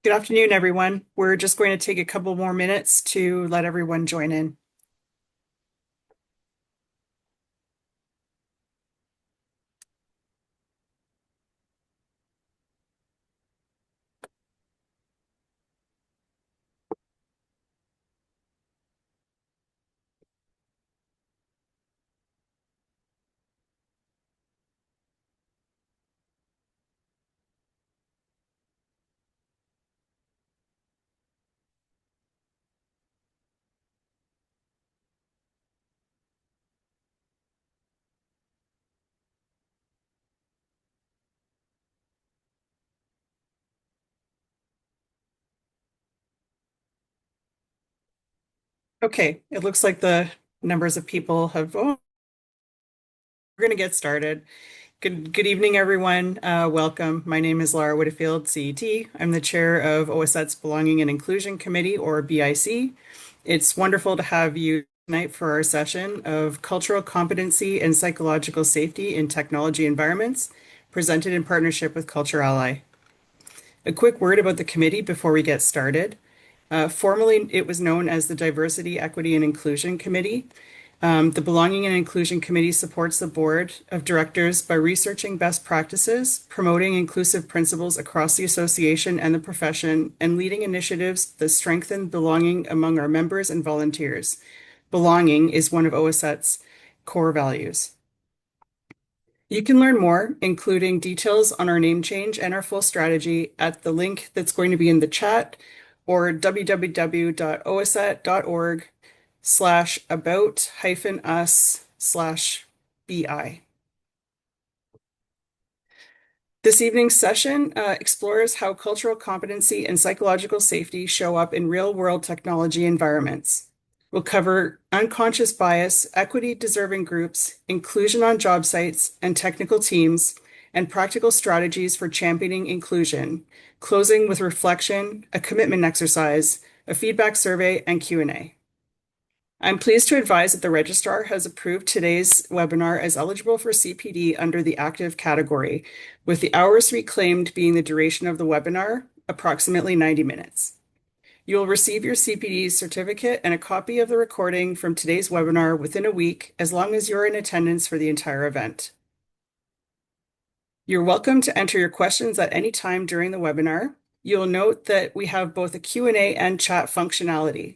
Good afternoon, everyone. We're just going to take a couple more minutes to let everyone join in. Okay, it looks like the numbers of people have, we're going to get started. Good evening, everyone. Welcome. My name is Lara Widdifield, C.E.T. I'm the chair of OSET's Belonging and Inclusion Committee, or BIC. It's wonderful to have you tonight for our session of Cultural Competency and Psychological Safety in Technology Environments, presented in partnership with CultureAlly. A quick word about the committee before we get started. Formerly, it was known as the Diversity, Equity, and Inclusion Committee. The Belonging and Inclusion Committee supports the board of directors by researching best practices, promoting inclusive principles across the association and the profession, and leading initiatives that strengthen belonging among our members and volunteers. Belonging is one of OSET's core values. You can learn more, including details on our name change and our full strategy, at the link that's going to be in the chat or www.oset.org/about-us/bi. This evening's session explores how cultural competency and psychological safety show up in real-world technology environments. We'll cover unconscious bias, equity-deserving groups, inclusion on job sites and technical teams, and practical strategies for championing inclusion, closing with reflection, a commitment exercise, a feedback survey, and Q&A. I'm pleased to advise that the registrar has approved today's webinar as eligible for CPD under the active category, with the hours reclaimed being the duration of the webinar, approximately 90 minutes. You will receive your CPD certificate and a copy of the recording from today's webinar within a week, as long as you're in attendance for the entire event. You're welcome to enter your questions at any time during the webinar. You'll note that we have both a Q&A and chat functionality.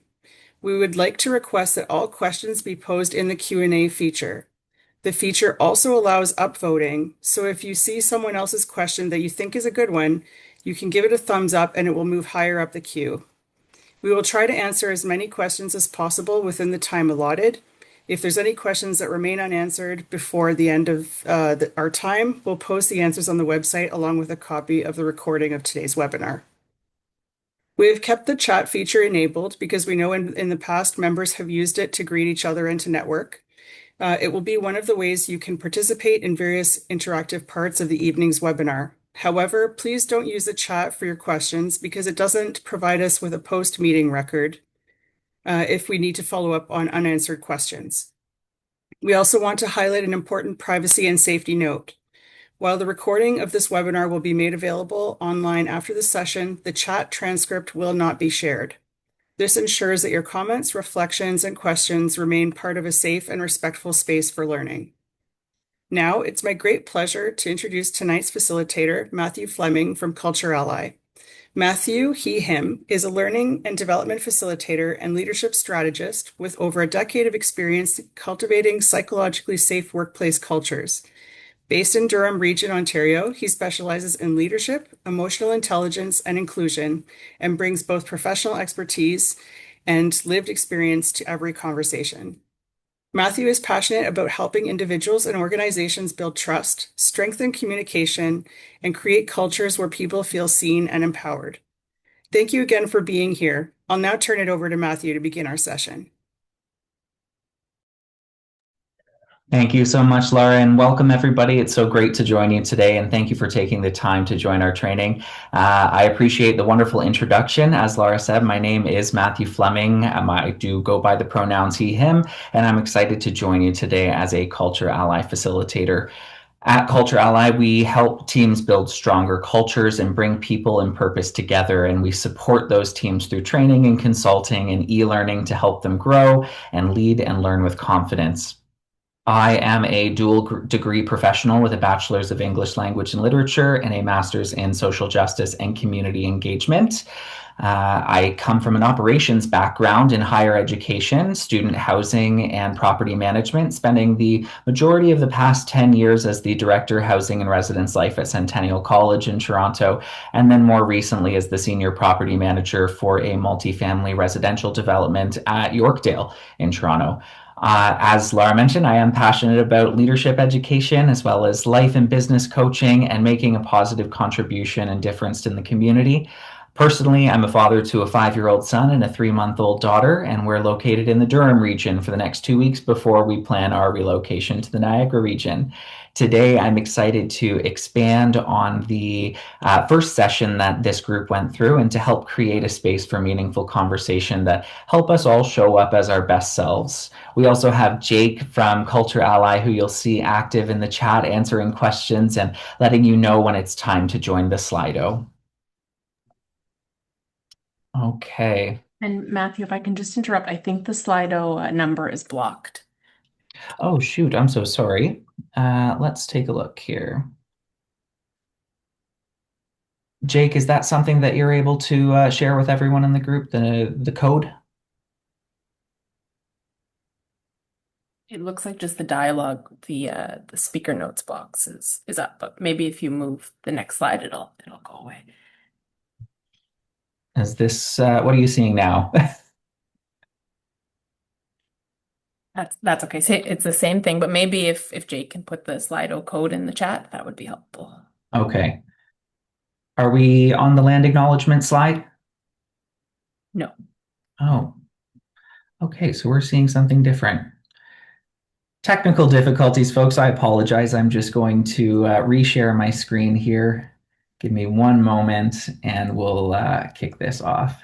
We would like to request that all questions be posed in the Q&A feature. The feature also allows upvoting, so if you see someone else's question that you think is a good one, you can give it a thumbs up and it will move higher up the queue. We will try to answer as many questions as possible within the time allotted. If there's any questions that remain unanswered before the end of our time, we'll post the answers on the website along with a copy of the recording of today's webinar. We have kept the chat feature enabled because we know in the past members have used it to greet each other and to network. It will be one of the ways you can participate in various interactive parts of the evening's webinar. However, please don't use the chat for your questions because it doesn't provide us with a post-meeting record if we need to follow up on unanswered questions. We also want to highlight an important privacy and safety note. While the recording of this webinar will be made available online after the session, the chat transcript will not be shared. This ensures that your comments, reflections, and questions remain part of a safe and respectful space for learning. Now, it's my great pleasure to introduce tonight's facilitator, Matthew Fleming from CultureAlly. Matthew, him, is a learning and development facilitator and leadership strategist with over a decade of experience cultivating psychologically safe workplace cultures. Based in Durham Region, Ontario, he specializes in leadership, emotional intelligence, and inclusion, and brings both professional expertise and lived experience to every conversation. Matthew is passionate about helping individuals and organizations build trust, strengthen communication, and create cultures where people feel seen and empowered. Thank you again for being here. I'll now turn it over to Matthew to begin our session. Thank you so much, Lara, and welcome everybody. It's so great to join you today, and thank you for taking the time to join our training. I appreciate the wonderful introduction. As Lara said, my name is Matthew Fleming. I do go by the pronouns he, him, and I'm excited to join you today as a CultureAlly facilitator. At CultureAlly, we help teams build stronger cultures and bring people and purpose together. And we support those teams through training and consulting and e-learning to help them grow and lead and learn with confidence. I am a dual degree professional with a bachelor's of English language and literature and a master's in social justice and community engagement. I come from an operations background in higher education, student housing, and property management, spending the majority of the past 10 years as the director housing and residence life at Centennial College in Toronto, and then more recently as the senior property manager for a multifamily residential development at Yorkdale in Toronto. As Lara mentioned, I am passionate about leadership education as well as life and business coaching and making a positive contribution and difference in the community. Personally, I'm a father to a 5-year-old son and a 3-month-old daughter, and we're located in the Durham region for the next 2 weeks before we plan our relocation to the Niagara region. Today, I'm excited to expand on the first session that this group went through and to help create a space for meaningful conversation that help us all show up as our best selves. We also have Jake from CultureAlly, who you'll see active in the chat, answering questions and letting you know when it's time to join the Slido. Okay. And Matthew, if I can just interrupt, I think the Slido number is blocked. Oh, shoot. I'm so sorry. Let's take a look here. Jake, is that something that you're able to share with everyone in the group, the code? It looks like just the dialogue, the speaker notes box is up, but maybe if you move the next slide, it'll go away. Is this what are you seeing now? That's okay. It's the same thing, but maybe if Jake can put the Slido code in the chat, that would be helpful. Okay. Are we on the land acknowledgement slide? No. Oh. Okay, so we're seeing something different. Technical difficulties, folks. I apologize. I'm just going to reshare my screen here. Give me one moment and we'll kick this off.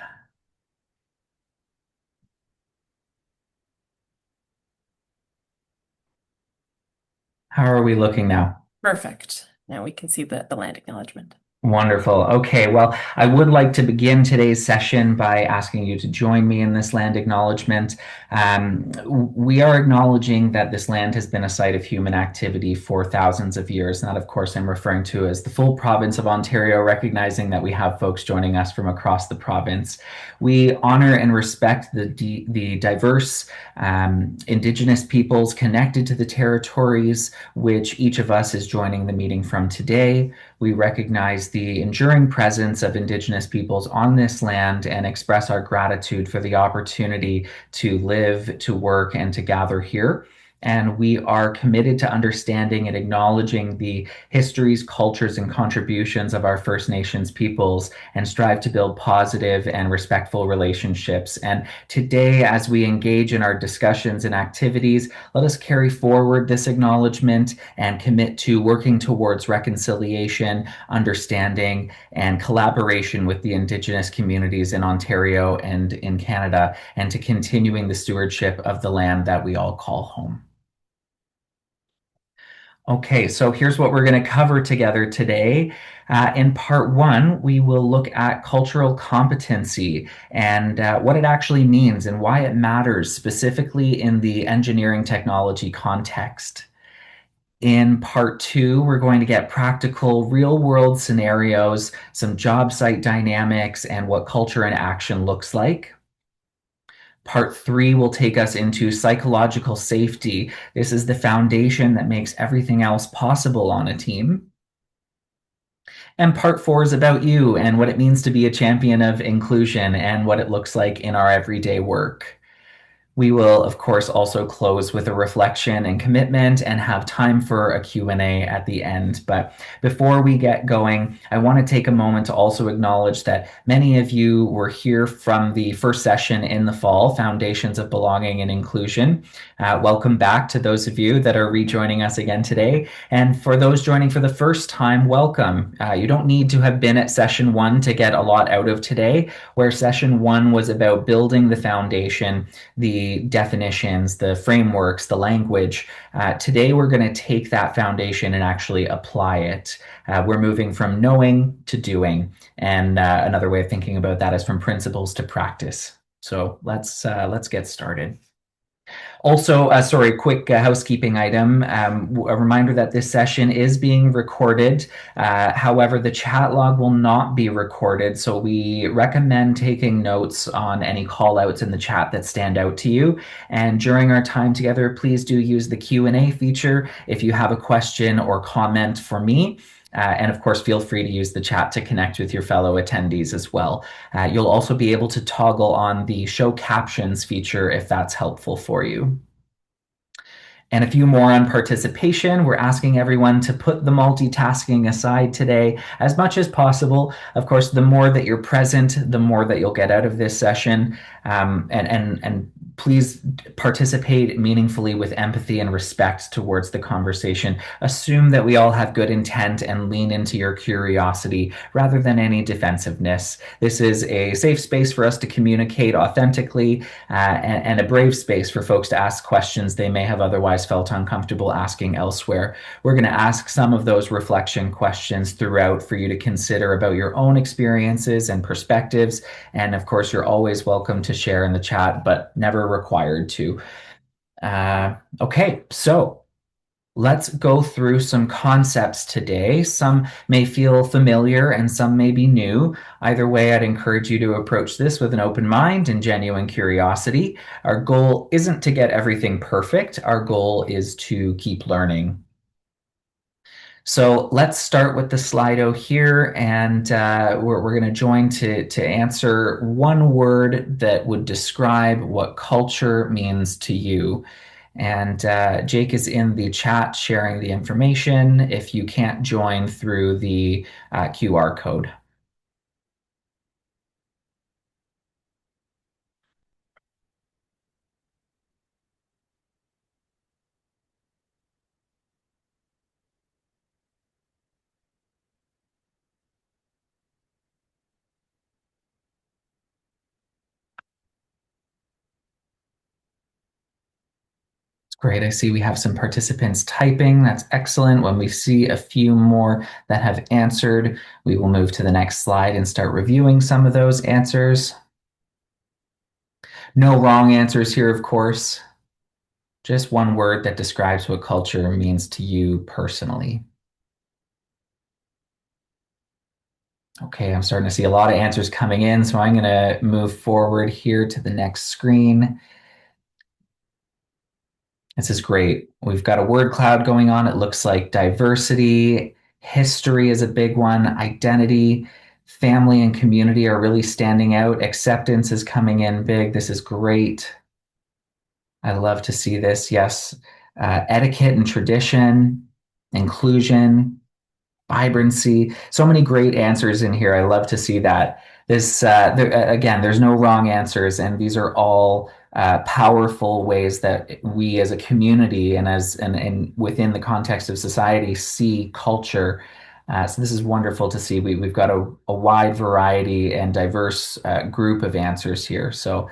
How are we looking now? Perfect. Now we can see the land acknowledgement. Wonderful. Okay, well, I would like to begin today's session by asking you to join me in this land acknowledgement. We are acknowledging that this land has been a site of human activity for thousands of years. And that, of course, I'm referring to as the full province of Ontario, recognizing that we have folks joining us from across the province. We honor and respect the diverse Indigenous peoples connected to the territories which each of us is joining the meeting from today. We recognize the enduring presence of Indigenous peoples on this land and express our gratitude for the opportunity to live, to work, and to gather here. And we are committed to understanding and acknowledging the histories, cultures, and contributions of our First Nations peoples and strive to build positive and respectful relationships. And today, as we engage in our discussions and activities, let us carry forward this acknowledgement and commit to working towards reconciliation, understanding, and collaboration with the Indigenous communities in Ontario and in Canada, and to continuing the stewardship of the land that we all call home. Okay, so here's what we're going to cover together today. In part one, we will look at cultural competency and what it actually means and why it matters, specifically in the engineering technology context. In part two, we're going to get practical real world scenarios, some job site dynamics, and what culture and action looks like. Part three will take us into psychological safety. This is the foundation that makes everything else possible on a team. And part four is about you and what it means to be a champion of inclusion and what it looks like in our everyday work. We will, of course, also close with a reflection and commitment and have time for a Q&A at the end. But before we get going, I want to take a moment to also acknowledge that many of you were here from the first session in the fall, Foundations of Belonging and Inclusion. Welcome back to those of you that are rejoining us again today. And for those joining for the first time, welcome. You don't need to have been at session one to get a lot out of today, where session one was about building the foundation, the the definitions, the frameworks, the language. Today, we're going to take that foundation and actually apply it. We're moving from knowing to doing. And another way of thinking about that is from principles to practice. So let's get started. Also, sorry, quick housekeeping item. A reminder that this session is being recorded. However, the chat log will not be recorded, so we recommend taking notes on any call outs in the chat that stand out to you. And during our time together, please do use the Q&A feature if you have a question or comment for me. And of course, feel free to use the chat to connect with your fellow attendees as well. You'll also be able to toggle on the show captions feature if that's helpful for you. And a few more on participation. We're asking everyone to put the multitasking aside today as much as possible. Of course, the more that you're present, the more that you'll get out of this session. And please participate meaningfully with empathy and respect towards the conversation. Assume that we all have good intent and lean into your curiosity rather than any defensiveness. This is a safe space for us to communicate authentically and a brave space for folks to ask questions they may have otherwise felt uncomfortable asking elsewhere. We're going to ask some of those reflection questions throughout for you to consider about your own experiences and perspectives. And of course, you're always welcome to share in the chat, but never required to. Okay, so let's go through some concepts today. Some may feel familiar and some may be new. Either way, I'd encourage you to approach this with an open mind and genuine curiosity. Our goal isn't to get everything perfect. Our goal is to keep learning. So let's start with the Slido here, and we're going to join to answer one word that would describe what culture means to you. And Jake is in the chat sharing the information if you can't join through the QR code. Great. I see we have some participants typing. That's excellent. When we see a few more that have answered, we will move to the next slide and start reviewing some of those answers. No wrong answers here, of course. Just one word that describes what culture means to you personally. Okay, I'm starting to see a lot of answers coming in, so I'm going to move forward here to the next screen. This is great. We've got a word cloud going on. It looks like diversity, history is a big one, identity, family and community are really standing out. Acceptance is coming in big. This is great. I love to see this. Yes. Etiquette and tradition, inclusion, vibrancy. So many great answers in here. I love to see that. This again, there's no wrong answers, and these are all powerful ways that we as a community and within the context of society see culture. So this is wonderful to see. We've got a wide variety and diverse group of answers here. So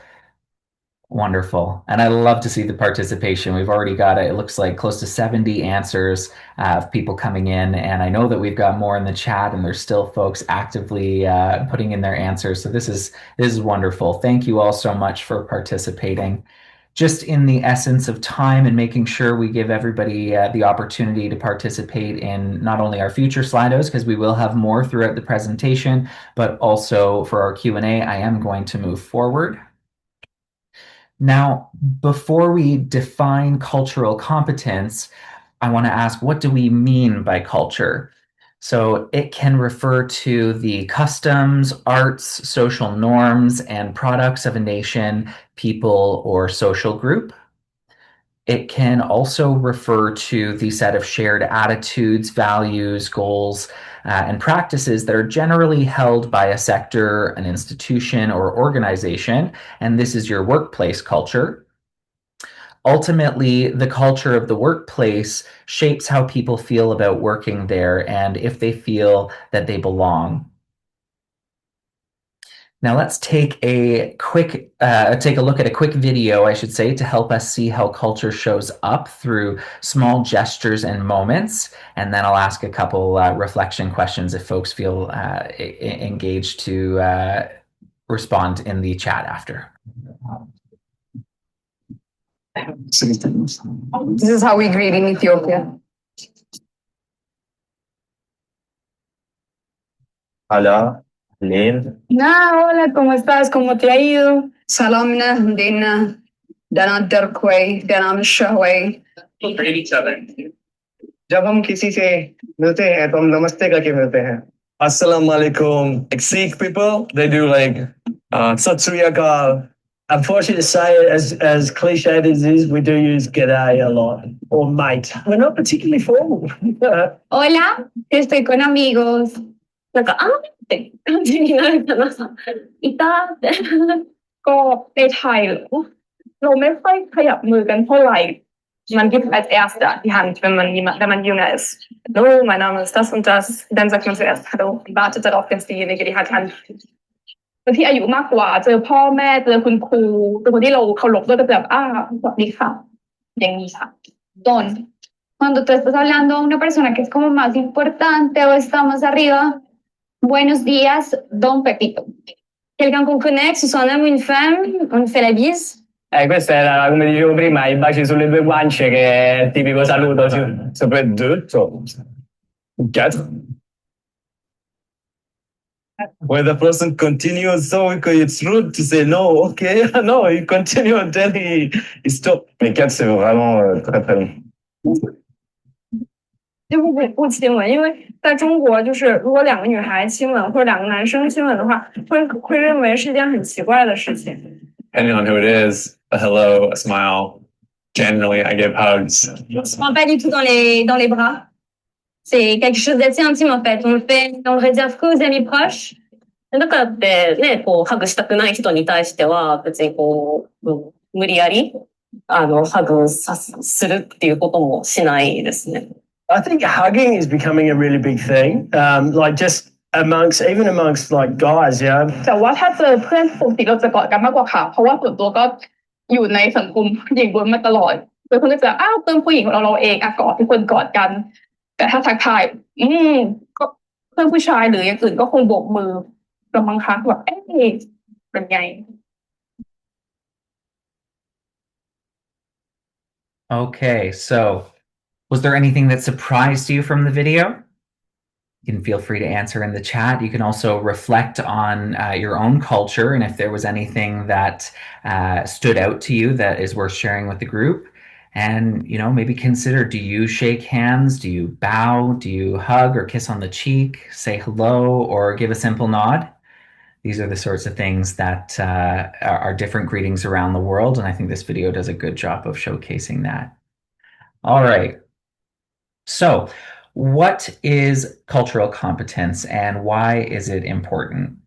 wonderful. And I love to see the participation. We've already got, it looks like close to 70 answers of people coming in. And I know that we've got more in the chat and there's still folks actively putting in their answers. So this is wonderful. Thank you all so much for participating. Just in the essence of time and making sure we give everybody the opportunity to participate in not only our future Slidos, because we will have more throughout the presentation, but also for our Q&A, I am going to move forward. Now, before we define cultural competence, I want to ask, what do we mean by culture? So it can refer to the customs, arts, social norms, and products of a nation, people, or social group. It can also refer to the set of shared attitudes, values, goals, and practices that are generally held by a sector, an institution, or organization. And this is your workplace culture. Ultimately, the culture of the workplace shapes how people feel about working there and if they feel that they belong. Now let's take a look at a quick video, I should say, to help us see how culture shows up through small gestures and moments. And then I'll ask a couple reflection questions if folks feel engaged to respond in the chat after. This is how we greet in Ethiopia. Hola, Lynn. Hola, ¿cómo estás? ¿Cómo te ha ido? Salamna, Dina, Dana Darkway, Dana Mishaway. We greet each other. जब हम किसी से मिलते हैं तो हम नमस्ते करके मिलते हैं. Assalamu alaikum. Like Sikh people, they do like Sat Sri Akal. Unfortunately to say it, as cliched as it is, we do use g'day a lot, or mate. We're not particularly formal. Hola, estoy con amigos. なんか、あって感じになるかな。いたって。ก็ในไทยเราไม่ค่อยขยับมือกันเท่าไหร่ Man gibt als Erster die Hand, wenn man jünger ist. Hallo, mein Name ist das und das. Dann sagt man zuerst Hallo und wartet darauf, dass diejenige die Hand hat. คนที่อายุมากกว่าเจอพ่อแม่เจอคุณครูเจอคนที่เราเคารพด้วยก็จะแบบสวัสดีค่ะอย่างนี้ค่ะ Don, cuando tú estás hablando a una persona que es como más importante o está más arriba, buenos días, Don Pepito. Quelqu'un qu'on connaît, que ce soit un homme ou une femme, on fait la bise. Questa era, come dicevo prima, i baci sulle due guance, che è il tipico saluto, soprattutto. Quatre. When the person continues, so it's rude to say no, okay, no, you continue until he stop. Mais quatre, c'est vraiment très très long. 就不亲吻，因为在中国，就是如果两个女孩亲吻或者两个男生亲吻的话，会认为是一件很奇怪的事情。Depending on who it is, a hello, a smile. Generally, I give hugs. On se prend pas du tout dans les bras. C'est quelque chose d'assez intime en fait. On le réserve qu'aux amis proches. だからってね、こう、ハグしたくない人に対しては、別にこう、無理やり、ハグするっていうこともしないですね。I think hugging is becoming a really big thing. Like just even amongst like guys, yeah. แต่ว่าถ้าเจอเพื่อนปกติเราจะกอดกันมากกว่าค่ะ เพราะว่าส่วนตัวก็อยู่ในสังคมหญิงล้วนมาตลอดโดยคนก็จะเพื่อนผู้หญิงของเราเองกอดทุกคนกอดกัน แต่ถ้าทักทายก็เพื่อนผู้ชายหรืออย่างอื่นก็คงโบกมือกระมังคับแบบเป็นไง Okay, so was there anything that surprised you from the video? You can feel free to answer in the chat. You can also reflect on your own culture and if there was anything that stood out to you that is worth sharing with the group. And, maybe consider, do you shake hands? Do you bow? Do you hug or kiss on the cheek? Say hello or give a simple nod? These are the sorts of things that are different greetings around the world. And I think this video does a good job of showcasing that. All right. So what is cultural competence and why is it important?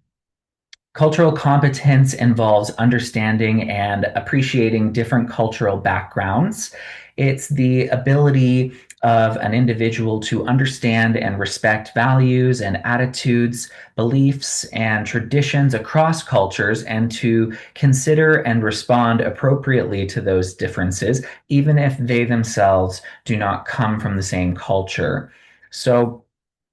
Cultural competence involves understanding and appreciating different cultural backgrounds. It's the ability of an individual to understand and respect values and attitudes, beliefs, and traditions across cultures, and to consider and respond appropriately to those differences, even if they themselves do not come from the same culture. So,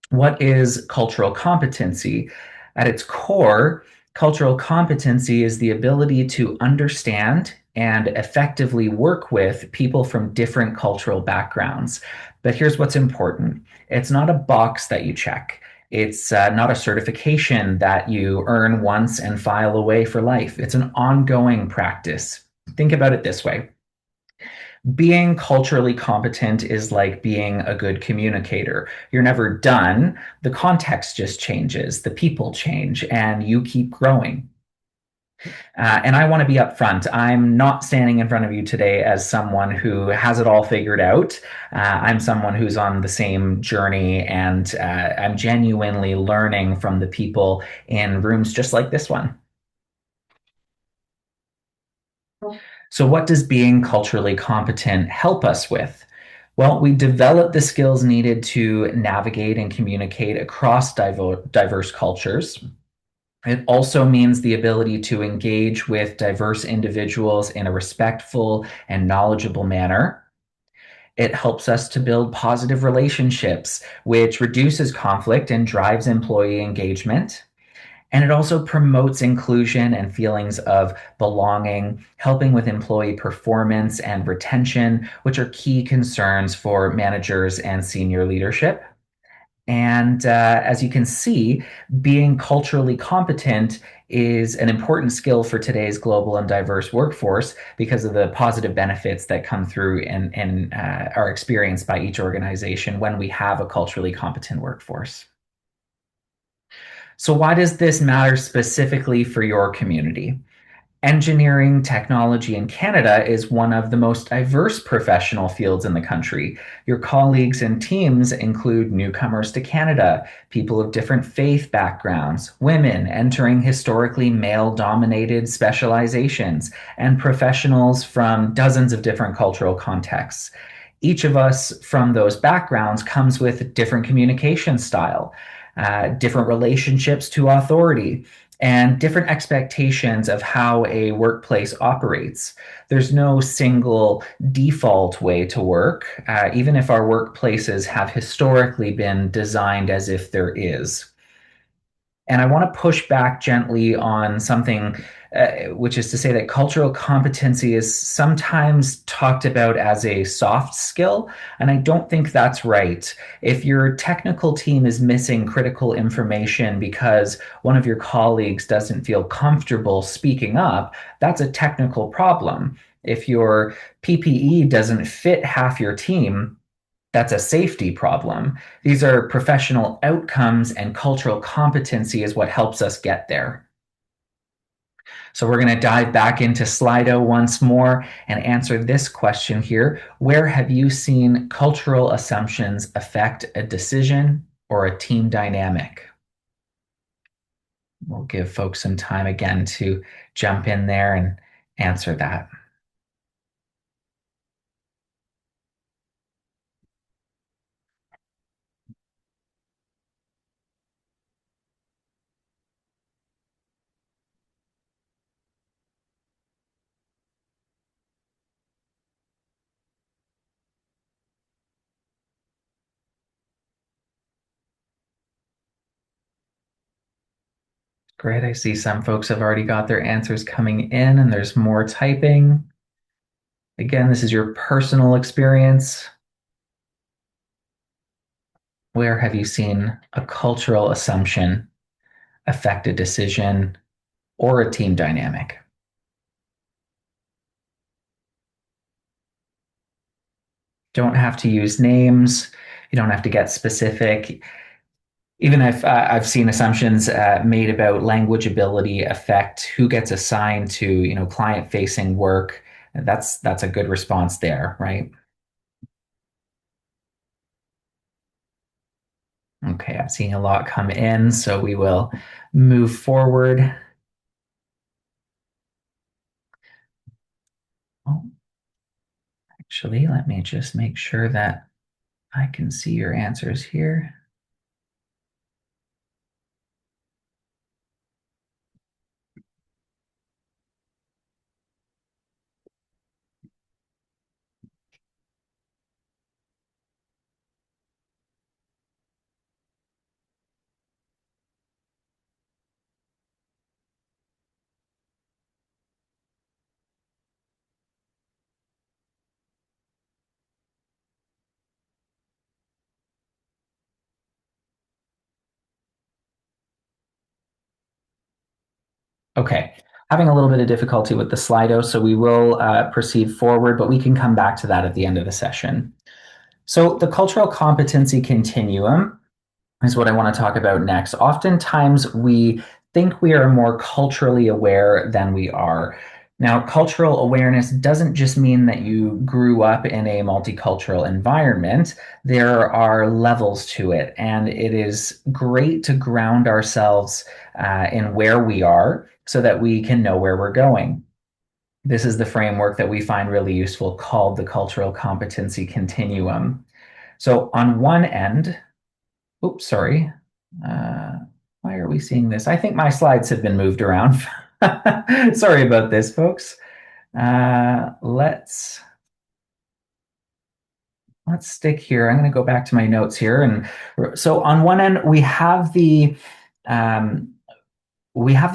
what is cultural competency? At its core, cultural competency is the ability to understand and effectively work with people from different cultural backgrounds. But here's what's important. It's not a box that you check. It's not a certification that you earn once and file away for life. It's an ongoing practice. Think about it this way. Being culturally competent is like being a good communicator. You're never done. The context just changes, the people change, and you keep growing. And I want to be upfront. I'm not standing in front of you today as someone who has it all figured out. I'm someone who's on the same journey, and I'm genuinely learning from the people in rooms just like this one. So what does being culturally competent help us with? Well, we develop the skills needed to navigate and communicate across diverse cultures. It also means the ability to engage with diverse individuals in a respectful and knowledgeable manner. It helps us to build positive relationships, which reduces conflict and drives employee engagement. And it also promotes inclusion and feelings of belonging, helping with employee performance and retention, which are key concerns for managers and senior leadership. And as you can see, being culturally competent is an important skill for today's global and diverse workforce because of the positive benefits that come through and are experienced by each organization when we have a culturally competent workforce. So why does this matter specifically for your community? Engineering technology in Canada is one of the most diverse professional fields in the country. Your colleagues and teams include newcomers to Canada, people of different faith backgrounds, women entering historically male-dominated specializations, and professionals from dozens of different cultural contexts. Each of us from those backgrounds comes with different communication style, different relationships to authority, and different expectations of how a workplace operates. There's no single default way to work, even if our workplaces have historically been designed as if there is. And I want to push back gently on something, which is to say that cultural competency is sometimes talked about as a soft skill, and I don't think that's right. If your technical team is missing critical information because one of your colleagues doesn't feel comfortable speaking up, that's a technical problem. If your PPE doesn't fit half your team, that's a safety problem. These are professional outcomes, and cultural competency is what helps us get there. So we're going to dive back into Slido once more and answer this question here. Where have you seen cultural assumptions affect a decision or a team dynamic? We'll give folks some time again to jump in there and answer that. Great. I see some folks have already got their answers coming in, and there's more typing. Again, this is your personal experience. Where have you seen a cultural assumption affect a decision or a team dynamic? Don't have to use names. You don't have to get specific. Even if I've seen assumptions made about language ability affect who gets assigned to, client-facing work. That's a good response there, right? Okay, I'm seeing a lot come in, so we will move forward. Oh, actually, let me just make sure that I can see your answers here. Okay, having a little bit of difficulty with the Slido, so we will proceed forward, but we can come back to that at the end of the session. So the cultural competency continuum is what I want to talk about next. Oftentimes we think we are more culturally aware than we are. Now, cultural awareness doesn't just mean that you grew up in a multicultural environment. There are levels to it, and it is great to ground ourselves in where we are so that we can know where we're going. This is the framework that we find really useful called the cultural competency continuum. So on one end, oops, sorry. Why are we seeing this? I think my slides have been moved around. Sorry about this, folks. Let's stick here. I'm going to go back to my notes here. And so on one end, we have the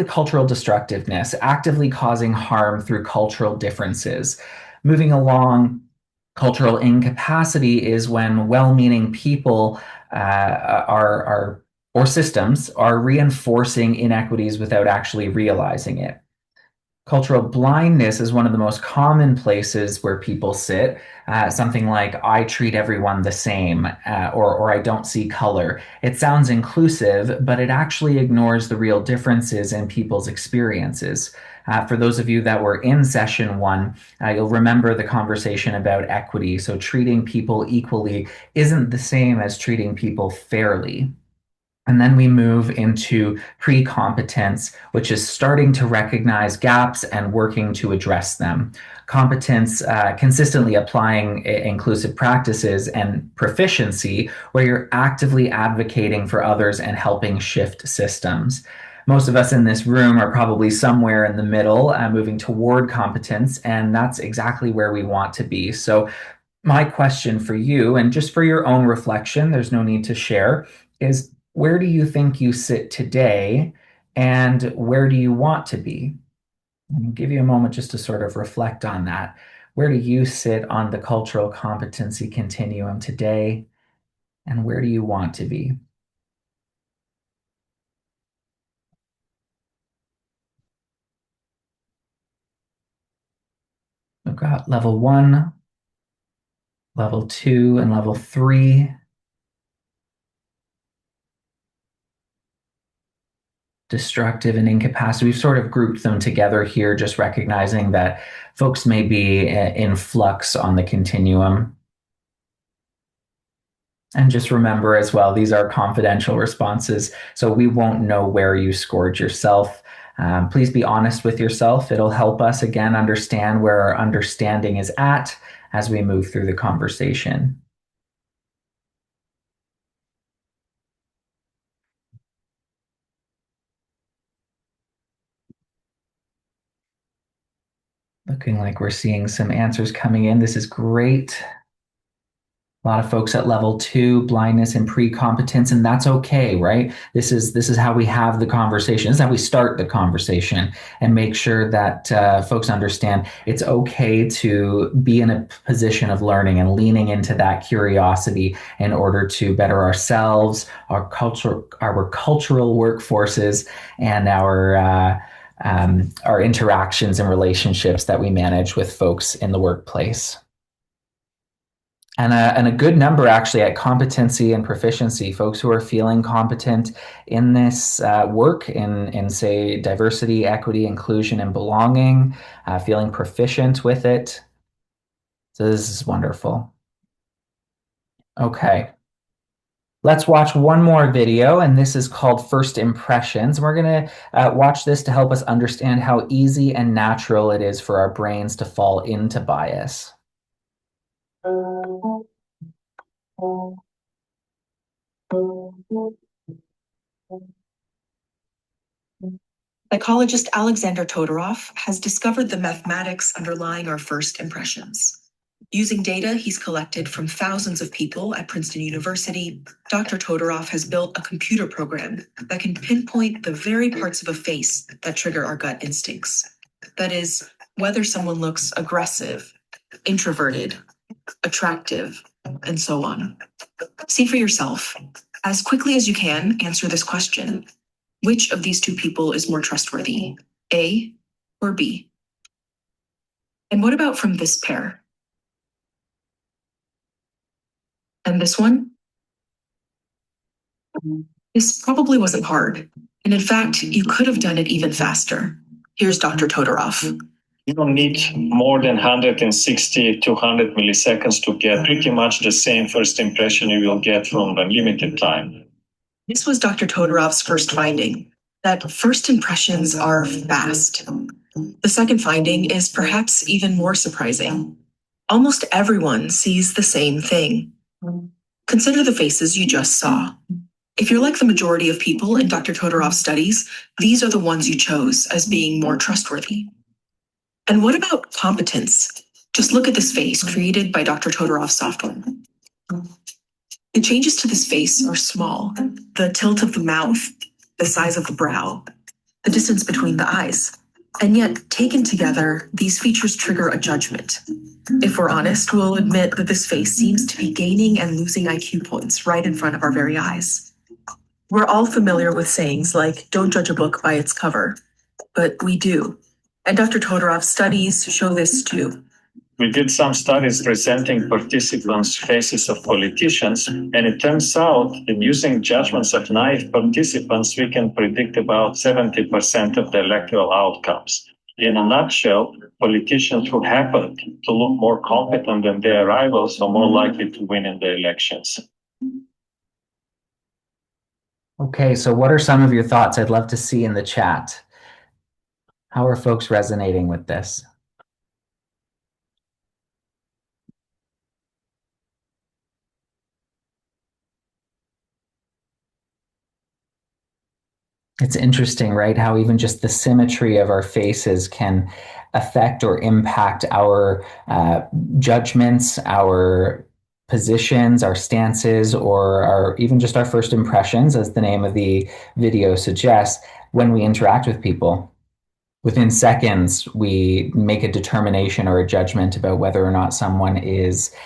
cultural destructiveness, actively causing harm through cultural differences. Moving along, cultural incapacity is when well-meaning people or systems are reinforcing inequities without actually realizing it. Cultural blindness is one of the most common places where people sit. Something like, I treat everyone the same, or I don't see color. It sounds inclusive, but it actually ignores the real differences in people's experiences. For those of you that were in session 1, you'll remember the conversation about equity. So treating people equally isn't the same as treating people fairly. And then we move into pre-competence, which is starting to recognize gaps and working to address them. Competence, consistently applying inclusive practices, and proficiency, where you're actively advocating for others and helping shift systems. Most of us in this room are probably somewhere in the middle, moving toward competence, and that's exactly where we want to be. So my question for you, and just for your own reflection, there's no need to share, is where do you think you sit today and where do you want to be? I'll give you a moment just to sort of reflect on that. Where do you sit on the cultural competency continuum today and where do you want to be? We've got level 1, level 2, and level 3. Destructive and incapacity. We've sort of grouped them together here, just recognizing that folks may be in flux on the continuum. And just remember as well, these are confidential responses, so we won't know where you scored yourself. Please be honest with yourself. It'll help us, again, understand where our understanding is at as we move through the conversation. Looking like we're seeing some answers coming in. This is great. A lot of folks at level 2, blindness and pre-competence, and that's okay, right? This is how we have the conversation. This is how we start the conversation and make sure that folks understand it's okay to be in a position of learning and leaning into that curiosity in order to better ourselves, our cultural workforces, and our interactions and relationships that we manage with folks in the workplace. And a good number actually at competency and proficiency, folks who are feeling competent in this work in say diversity, equity, inclusion, and belonging, feeling proficient with it. So this is wonderful. Okay. Let's watch one more video, and this is called First Impressions. We're going to watch this to help us understand how easy and natural it is for our brains to fall into bias. Psychologist Alexander Todorov has discovered the mathematics underlying our first impressions. Using data he's collected from thousands of people at Princeton University, Dr. Todorov has built a computer program that can pinpoint the very parts of a face that trigger our gut instincts. That is, whether someone looks aggressive, introverted, attractive, and so on. See for yourself. As quickly as you can, answer this question. Which of these two people is more trustworthy, A or B? And what about from this pair? And this one? This probably wasn't hard. And in fact, you could have done it even faster. Here's Dr. Todorov. You don't need more than 160 to 100 milliseconds to get pretty much the same first impression you will get from the limited time. This was Dr. Todorov's first finding, that first impressions are fast. The second finding is perhaps even more surprising. Almost everyone sees the same thing. Consider the faces you just saw. If you're like the majority of people in Dr. Todorov's studies, these are the ones you chose as being more trustworthy. And what about competence? Just look at this face created by Dr. Todorov's software. The changes to this face are small. The tilt of the mouth, the size of the brow, the distance between the eyes. And yet, taken together, these features trigger a judgment. If we're honest, we'll admit that this face seems to be gaining and losing IQ points right in front of our very eyes. We're all familiar with sayings like, don't judge a book by its cover, but we do. And Dr. Todorov's studies show this too. We did some studies presenting participants faces of politicians, and it turns out that using judgments of naive participants, we can predict about 70% of the electoral outcomes. In a nutshell, politicians who happen to look more competent than their rivals are more likely to win in the elections. Okay, so what are some of your thoughts? I'd love to see in the chat. How are folks resonating with this? It's interesting, right? How even just the symmetry of our faces can affect or impact our judgments, our positions, our stances, or even just our first impressions, as the name of the video suggests, when we interact with people. Within seconds, we make a determination or a judgment about whether or not someone is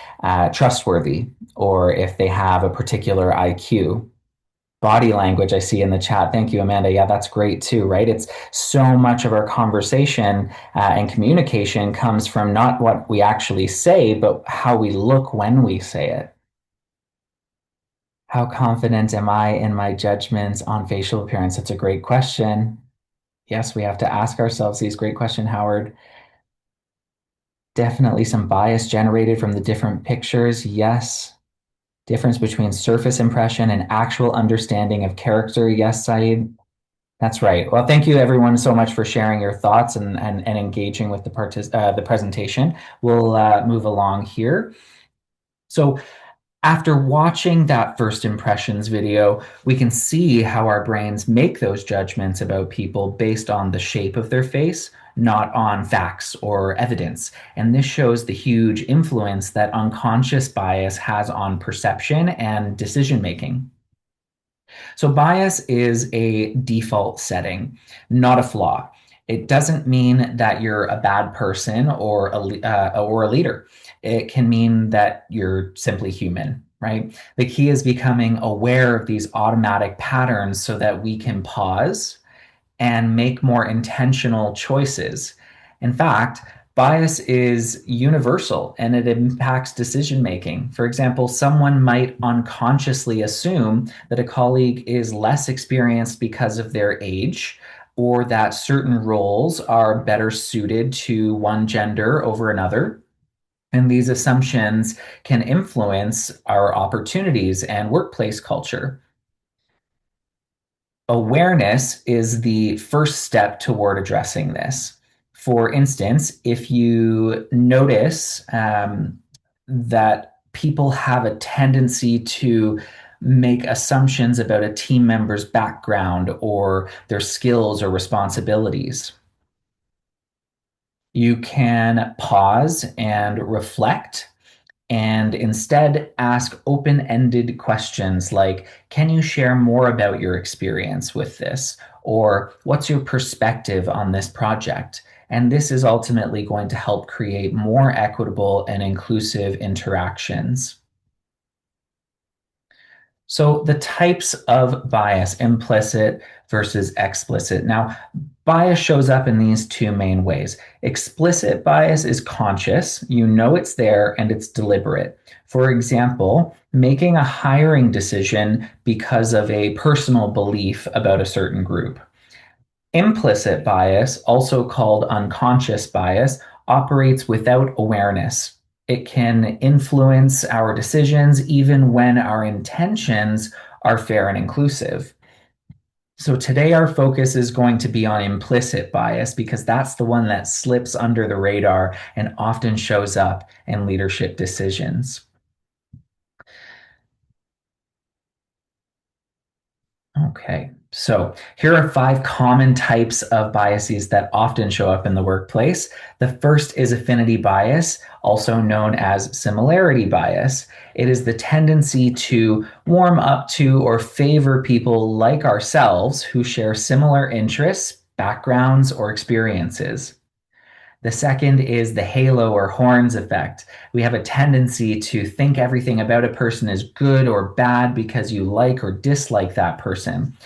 trustworthy or if they have a particular IQ. Body language, I see in the chat. Thank you, Amanda. Yeah, that's great too, right? It's so much of our conversation and communication comes from not what we actually say, but how we look when we say it. How confident am I in my judgments on facial appearance? That's a great question. Yes, we have to ask ourselves these. Great question, Howard. Definitely some bias generated from the different pictures. Yes. Difference between surface impression and actual understanding of character. Yes, Saeed. That's right. Well, thank you everyone so much for sharing your thoughts and engaging with the presentation. We'll move along here. So after watching that first impressions video, we can see how our brains make those judgments about people based on the shape of their face, not on facts or evidence. And this shows the huge influence that unconscious bias has on perception and decision making. So bias is a default setting, not a flaw. It doesn't mean that you're a bad person or a leader. It can mean that you're simply human, right? The key is becoming aware of these automatic patterns so that we can pause and make more intentional choices. In fact, bias is universal and it impacts decision making. For example, someone might unconsciously assume that a colleague is less experienced because of their age, or that certain roles are better suited to one gender over another. And these assumptions can influence our opportunities and workplace culture. Awareness is the first step toward addressing this. For instance, if you notice that people have a tendency to make assumptions about a team member's background or their skills or responsibilities, you can pause and reflect and instead ask open-ended questions like, can you share more about your experience with this? Or what's your perspective on this project? And this is ultimately going to help create more equitable and inclusive interactions. So the types of bias, implicit versus explicit. Now, bias shows up in these two main ways. Explicit bias is conscious. You know it's there and it's deliberate. For example, making a hiring decision because of a personal belief about a certain group. Implicit bias, also called unconscious bias, operates without awareness. It can influence our decisions even when our intentions are fair and inclusive. So today our focus is going to be on implicit bias because that's the one that slips under the radar and often shows up in leadership decisions. Okay, so here are 5 common types of biases that often show up in the workplace. The first is affinity bias, also known as similarity bias. It is the tendency to warm up to or favor people like ourselves who share similar interests, backgrounds, or experiences. The second is the halo or horns effect. We have a tendency to think everything about a person is good or bad because you like or dislike that person.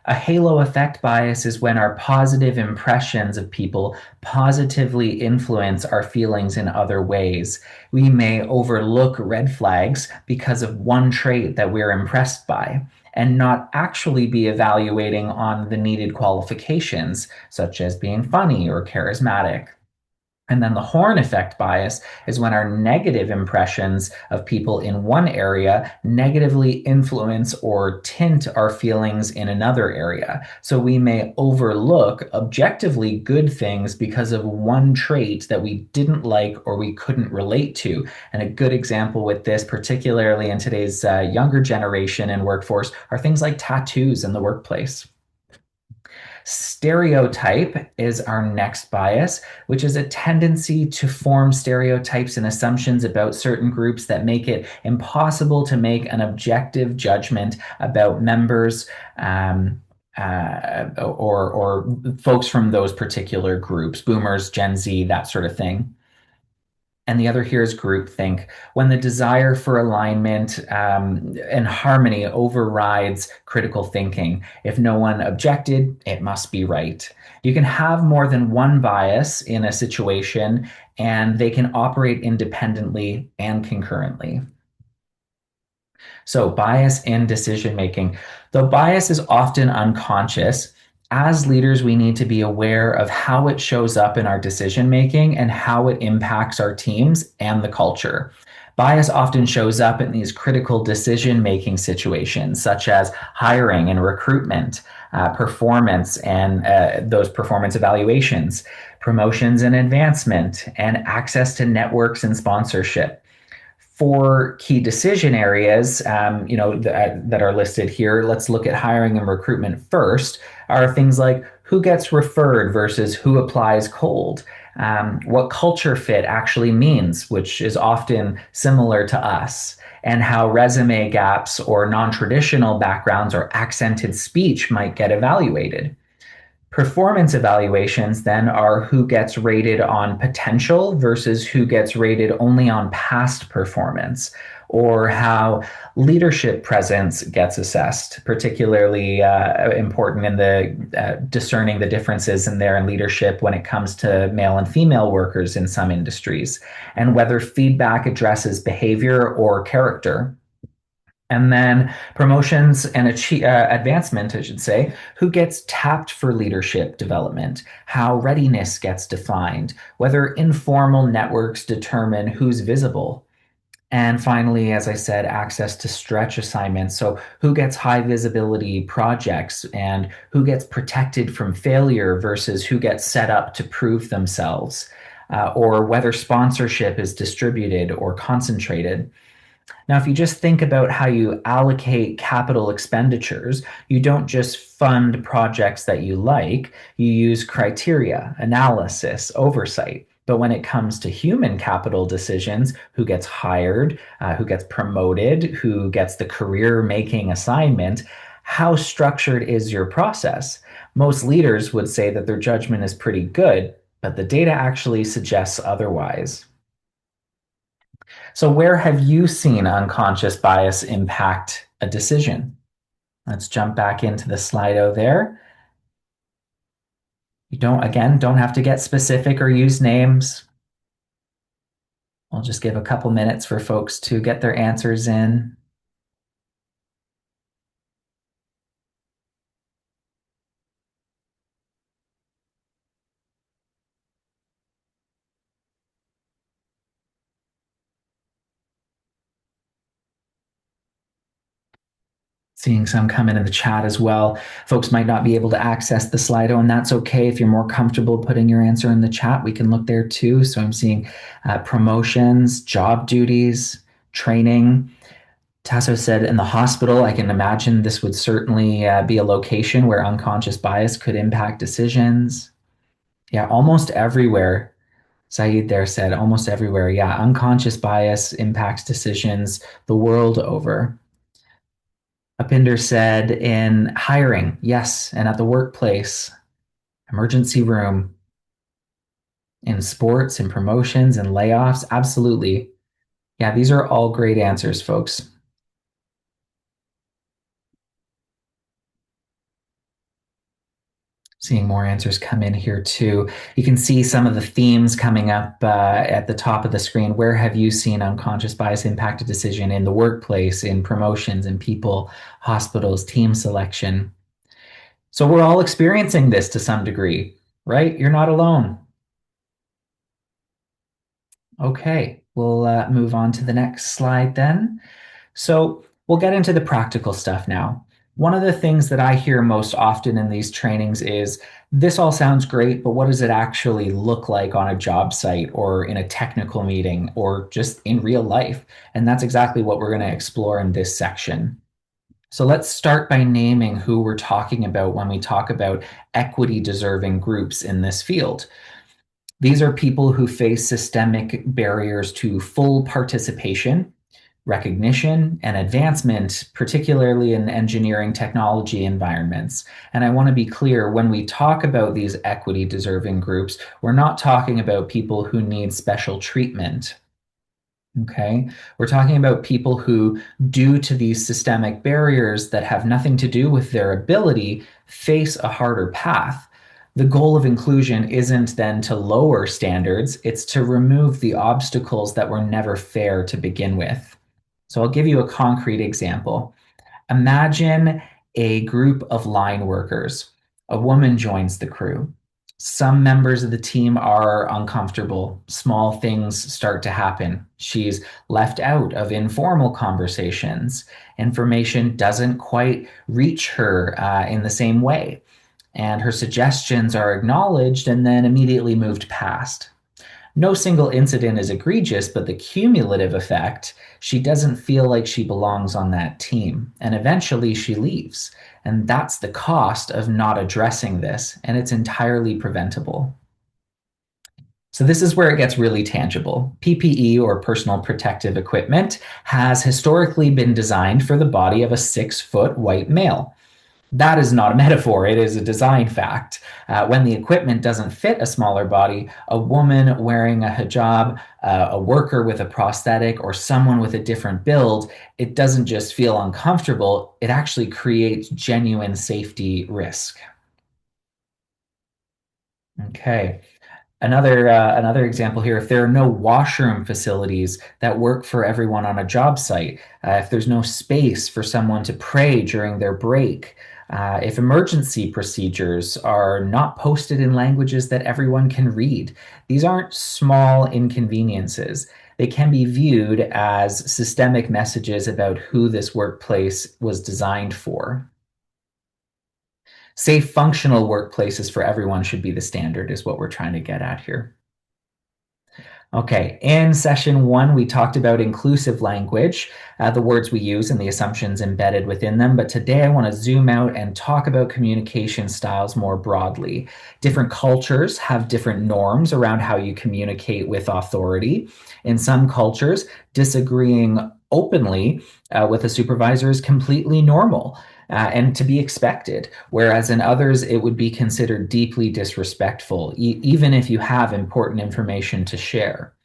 A halo effect bias is when our positive impressions of people positively influence our feelings in other ways. We may overlook red flags because of one trait that we're impressed by and not actually be evaluating on the needed qualifications, such as being funny or charismatic. And then the horn effect bias is when our negative impressions of people in one area negatively influence or tint our feelings in another area. So we may overlook objectively good things because of one trait that we didn't like or we couldn't relate to. And a good example with this, particularly in today's younger generation and workforce, are things like tattoos in the workplace. Stereotype is our next bias, which is a tendency to form stereotypes and assumptions about certain groups that make it impossible to make an objective judgment about members or folks from those particular groups, boomers, Gen Z, that sort of thing. And the other here is groupthink, when the desire for alignment and harmony overrides critical thinking. If no one objected, it must be right. You can have more than one bias in a situation, and they can operate independently and concurrently. So, bias in decision making. Though bias is often unconscious, as leaders, we need to be aware of how it shows up in our decision making and how it impacts our teams and the culture. Bias often shows up in these critical decision making situations, such as hiring and recruitment, performance and those performance evaluations, promotions and advancement, and access to networks and sponsorship. 4 key decision areas, that are listed here. Let's look at hiring and recruitment first. Are things like who gets referred versus who applies cold, what culture fit actually means, which is often similar to us, and how resume gaps or non-traditional backgrounds or accented speech might get evaluated. Performance evaluations then are who gets rated on potential versus who gets rated only on past performance, or how leadership presence gets assessed, particularly important in the discerning the differences in their leadership when it comes to male and female workers in some industries, and whether feedback addresses behavior or character. And then promotions and advancement, I should say, who gets tapped for leadership development, how readiness gets defined, whether informal networks determine who's visible. And finally, as I said, access to stretch assignments. So who gets high visibility projects and who gets protected from failure versus who gets set up to prove themselves, or whether sponsorship is distributed or concentrated. Now, if you just think about how you allocate capital expenditures, you don't just fund projects that you like, you use criteria, analysis, oversight. But when it comes to human capital decisions, who gets hired, who gets promoted, who gets the career making assignment, how structured is your process? Most leaders would say that their judgment is pretty good, but the data actually suggests otherwise. So where have you seen unconscious bias impact a decision? Let's jump back into the Slido there. You don't have to get specific or use names. I'll just give a couple minutes for folks to get their answers in. Seeing some come in the chat as well. Folks might not be able to access the Slido, and that's okay. If you're more comfortable putting your answer in the chat, we can look there too. So I'm seeing promotions, job duties, training, Tasso said, in the hospital, I can imagine this would certainly be a location where unconscious bias could impact decisions. Yeah, almost everywhere. Saeed there said, almost everywhere. Yeah, unconscious bias impacts decisions the world over. Upinder said, in hiring, yes, and at the workplace, emergency room, in sports, in promotions, and layoffs, absolutely. Yeah, these are all great answers, folks. Seeing more answers come in here too. You can see some of the themes coming up at the top of the screen. Where have you seen unconscious bias impact a decision in the workplace, in promotions, in people, hospitals, team selection? So we're all experiencing this to some degree, right? You're not alone. Okay, we'll move on to the next slide then. So we'll get into the practical stuff now. One of the things that I hear most often in these trainings is, this all sounds great, but what does it actually look like on a job site or in a technical meeting or just in real life? And that's exactly what we're going to explore in this section. So let's start by naming who we're talking about when we talk about equity deserving groups in this field. These are people who face systemic barriers to full participation, recognition, and advancement, particularly in engineering technology environments. And I want to be clear, when we talk about these equity deserving groups, we're not talking about people who need special treatment. Okay, we're talking about people who, due to these systemic barriers that have nothing to do with their ability, face a harder path. The goal of inclusion isn't then to lower standards, it's to remove the obstacles that were never fair to begin with. So I'll give you a concrete example. Imagine a group of line workers. A woman joins the crew. Some members of the team are uncomfortable. Small things start to happen. She's left out of informal conversations. Information doesn't quite reach her in the same way. And her suggestions are acknowledged and then immediately moved past. No single incident is egregious, but the cumulative effect, she doesn't feel like she belongs on that team. And eventually she leaves. And that's the cost of not addressing this. And it's entirely preventable. So this is where it gets really tangible. PPE, or personal protective equipment, has historically been designed for the body of a 6-foot white male. That is not a metaphor, it is a design fact. When the equipment doesn't fit a smaller body, a woman wearing a hijab, a worker with a prosthetic, or someone with a different build, it doesn't just feel uncomfortable, it actually creates genuine safety risk. Okay. Another example here, if there are no washroom facilities that work for everyone on a job site, if there's no space for someone to pray during their break, if emergency procedures are not posted in languages that everyone can read, these aren't small inconveniences. They can be viewed as systemic messages about who this workplace was designed for. Safe, functional workplaces for everyone should be the standard, is what we're trying to get at here. Okay, in session 1, we talked about inclusive language, the words we use and the assumptions embedded within them. But today I want to zoom out and talk about communication styles more broadly. Different cultures have different norms around how you communicate with authority. In some cultures, disagreeing openly with a supervisor is completely normal. And to be expected, whereas in others it would be considered deeply disrespectful, even if you have important information to share.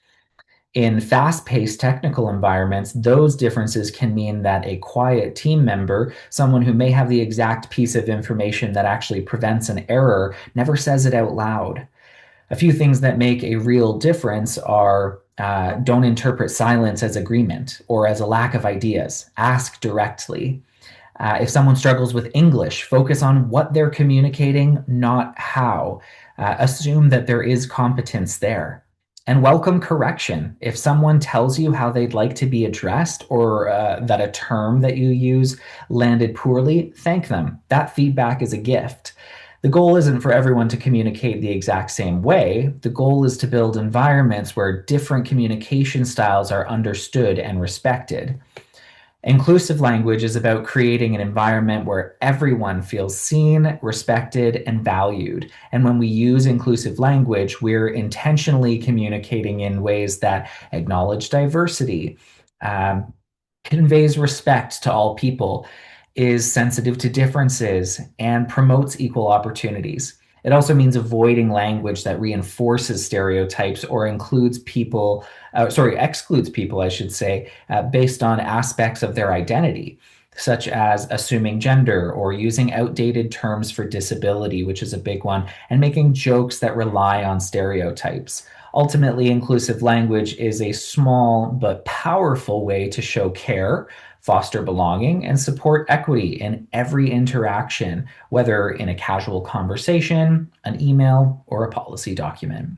In fast-paced technical environments, those differences can mean that a quiet team member, someone who may have the exact piece of information that actually prevents an error, never says it out loud. A few things that make a real difference are don't interpret silence as agreement or as a lack of ideas. Ask directly. If someone struggles with English, focus on what they're communicating, not how. Assume that there is competence there. And welcome correction. If someone tells you how they'd like to be addressed or that a term that you use landed poorly, thank them. That feedback is a gift. The goal isn't for everyone to communicate the exact same way. The goal is to build environments where different communication styles are understood and respected. Inclusive language is about creating an environment where everyone feels seen, respected, and valued. And when we use inclusive language, we're intentionally communicating in ways that acknowledge diversity, conveys respect to all people, is sensitive to differences, and promotes equal opportunities. It also means avoiding language that reinforces stereotypes or excludes people, I should say, based on aspects of their identity, such as assuming gender or using outdated terms for disability, which is a big one, and making jokes that rely on stereotypes. Ultimately, inclusive language is a small but powerful way to show care, foster belonging, and support equity in every interaction, whether in a casual conversation, an email, or a policy document.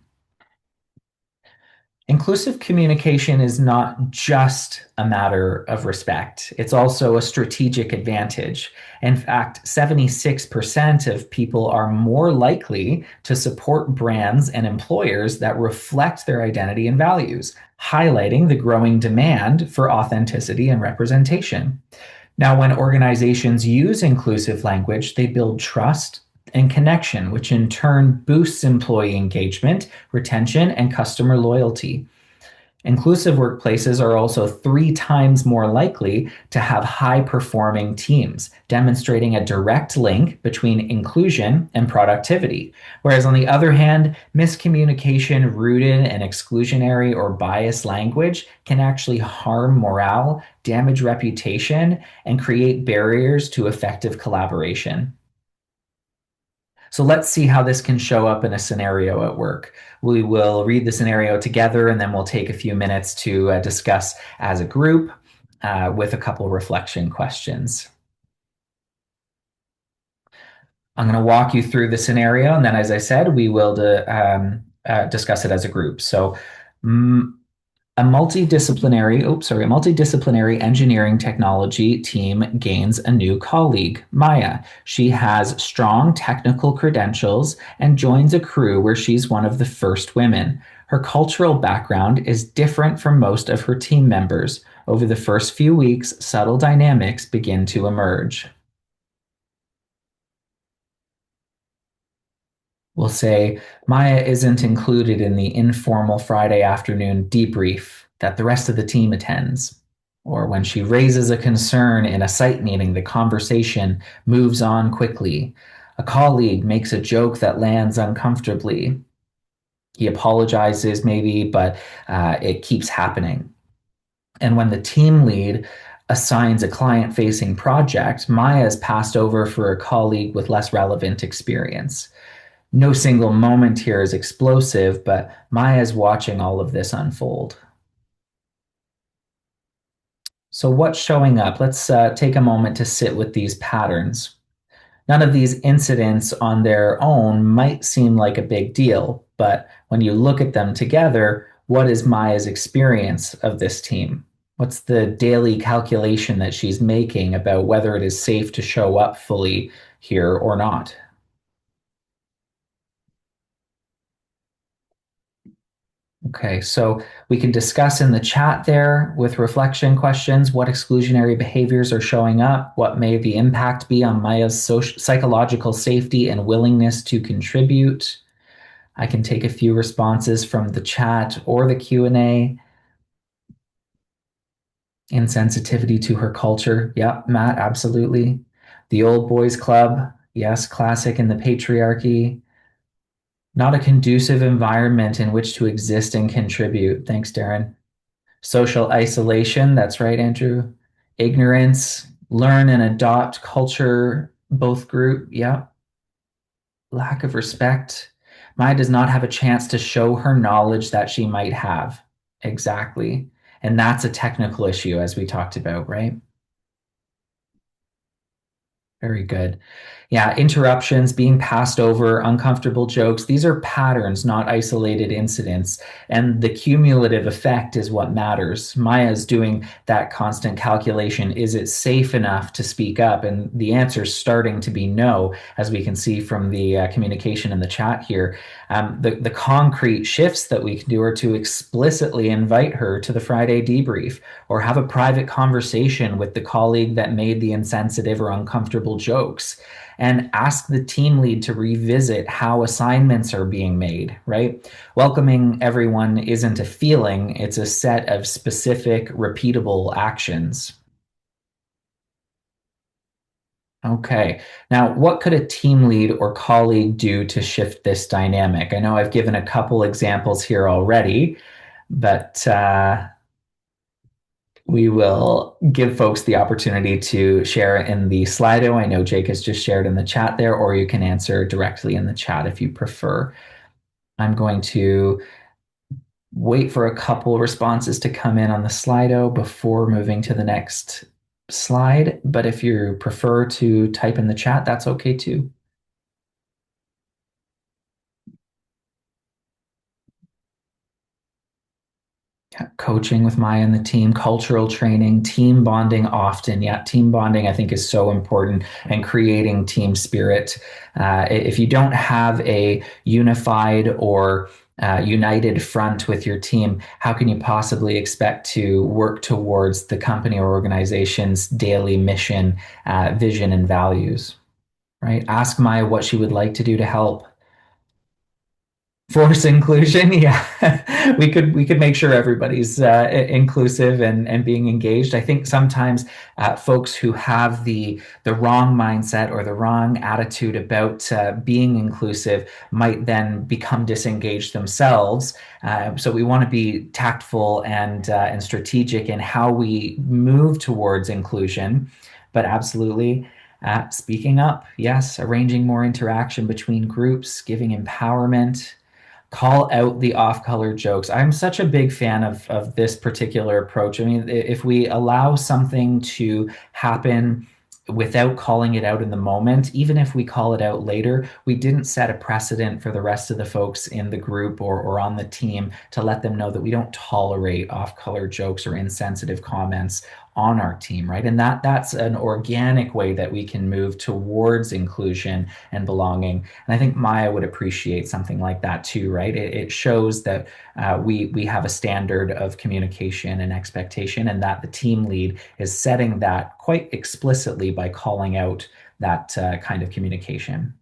Inclusive communication is not just a matter of respect. It's also a strategic advantage. In fact, 76% of people are more likely to support brands and employers that reflect their identity and values, highlighting the growing demand for authenticity and representation. Now, when organizations use inclusive language, they build trust and connection, which in turn boosts employee engagement, retention, and customer loyalty. Inclusive workplaces are also 3 times more likely to have high-performing teams, demonstrating a direct link between inclusion and productivity. Whereas on the other hand, miscommunication rooted in exclusionary or biased language can actually harm morale, damage reputation, and create barriers to effective collaboration. So let's see how this can show up in a scenario at work. We will read the scenario together, and then we'll take a few minutes to discuss as a group with a couple reflection questions. I'm going to walk you through the scenario, and then, as I said, we will discuss it as a group. So a multidisciplinary engineering technology team gains a new colleague, Maya. She has strong technical credentials and joins a crew where she's one of the first women. Her cultural background is different from most of her team members. Over the first few weeks, subtle dynamics begin to emerge. We'll say Maya isn't included in the informal Friday afternoon debrief that the rest of the team attends. Or when she raises a concern in a site meeting, the conversation moves on quickly. A colleague makes a joke that lands uncomfortably. He apologizes maybe, but it keeps happening. And when the team lead assigns a client-facing project, Maya is passed over for a colleague with less relevant experience. No single moment here is explosive, but Maya's watching all of this unfold. So what's showing up? Let's take a moment to sit with these patterns. None of these incidents on their own might seem like a big deal, but when you look at them together, what is Maya's experience of this team? What's the daily calculation that she's making about whether it is safe to show up fully here or not? Okay, so we can discuss in the chat there with reflection questions what exclusionary behaviors are showing up, what may the impact be on Maya's psychological safety and willingness to contribute. I can take a few responses from the chat or the Q&A. Insensitivity to her culture. Yep, Matt, absolutely. The Old Boys Club. Yes, classic in the patriarchy. Not a conducive environment in which to exist and contribute. Thanks, Darren. Social isolation. That's right, Andrew. Ignorance. Learn and adopt culture, both group. Yeah. Lack of respect. Maya does not have a chance to show her knowledge that she might have. Exactly. And that's a technical issue, as we talked about, right? Very good. Yeah, interruptions, being passed over, uncomfortable jokes, these are patterns, not isolated incidents. And the cumulative effect is what matters. Maya's doing that constant calculation. Is it safe enough to speak up? And the answer is starting to be no, as we can see from the communication in the chat here. The concrete shifts that we can do are to explicitly invite her to the Friday debrief or have a private conversation with the colleague that made the insensitive or uncomfortable jokes, and ask the team lead to revisit how assignments are being made, right? Welcoming everyone isn't a feeling, it's a set of specific, repeatable actions. Okay, now what could a team lead or colleague do to shift this dynamic? I know I've given a couple examples here already, but we will give folks the opportunity to share in the Slido. I know Jake has just shared in the chat there, or you can answer directly in the chat if you prefer. I'm going to wait for a couple responses to come in on the Slido before moving to the next slide. But if you prefer to type in the chat, that's okay too. Coaching with Maya and the team, cultural training, team bonding often. Yeah, team bonding I think is so important, and creating team spirit. If you don't have a unified or united front with your team, how can you possibly expect to work towards the company or organization's daily mission, vision, and values? Right? Ask Maya what she would like to do to help. Force inclusion, yeah. We could make sure everybody's inclusive and being engaged. I think sometimes folks who have the wrong mindset or the wrong attitude about being inclusive might then become disengaged themselves. So we want to be tactful and strategic in how we move towards inclusion, but absolutely. Speaking up, yes, arranging more interaction between groups, giving empowerment, call out the off-color jokes. I'm such a big fan of this particular approach. I mean, if we allow something to happen without calling it out in the moment, even if we call it out later, we didn't set a precedent for the rest of the folks in the group or on the team to let them know that we don't tolerate off-color jokes or insensitive comments on our team, right? And that's an organic way that we can move towards inclusion and belonging. And I think Maya would appreciate something like that too, right? It shows that we have a standard of communication and expectation, and that the team lead is setting that quite explicitly by calling out that kind of communication.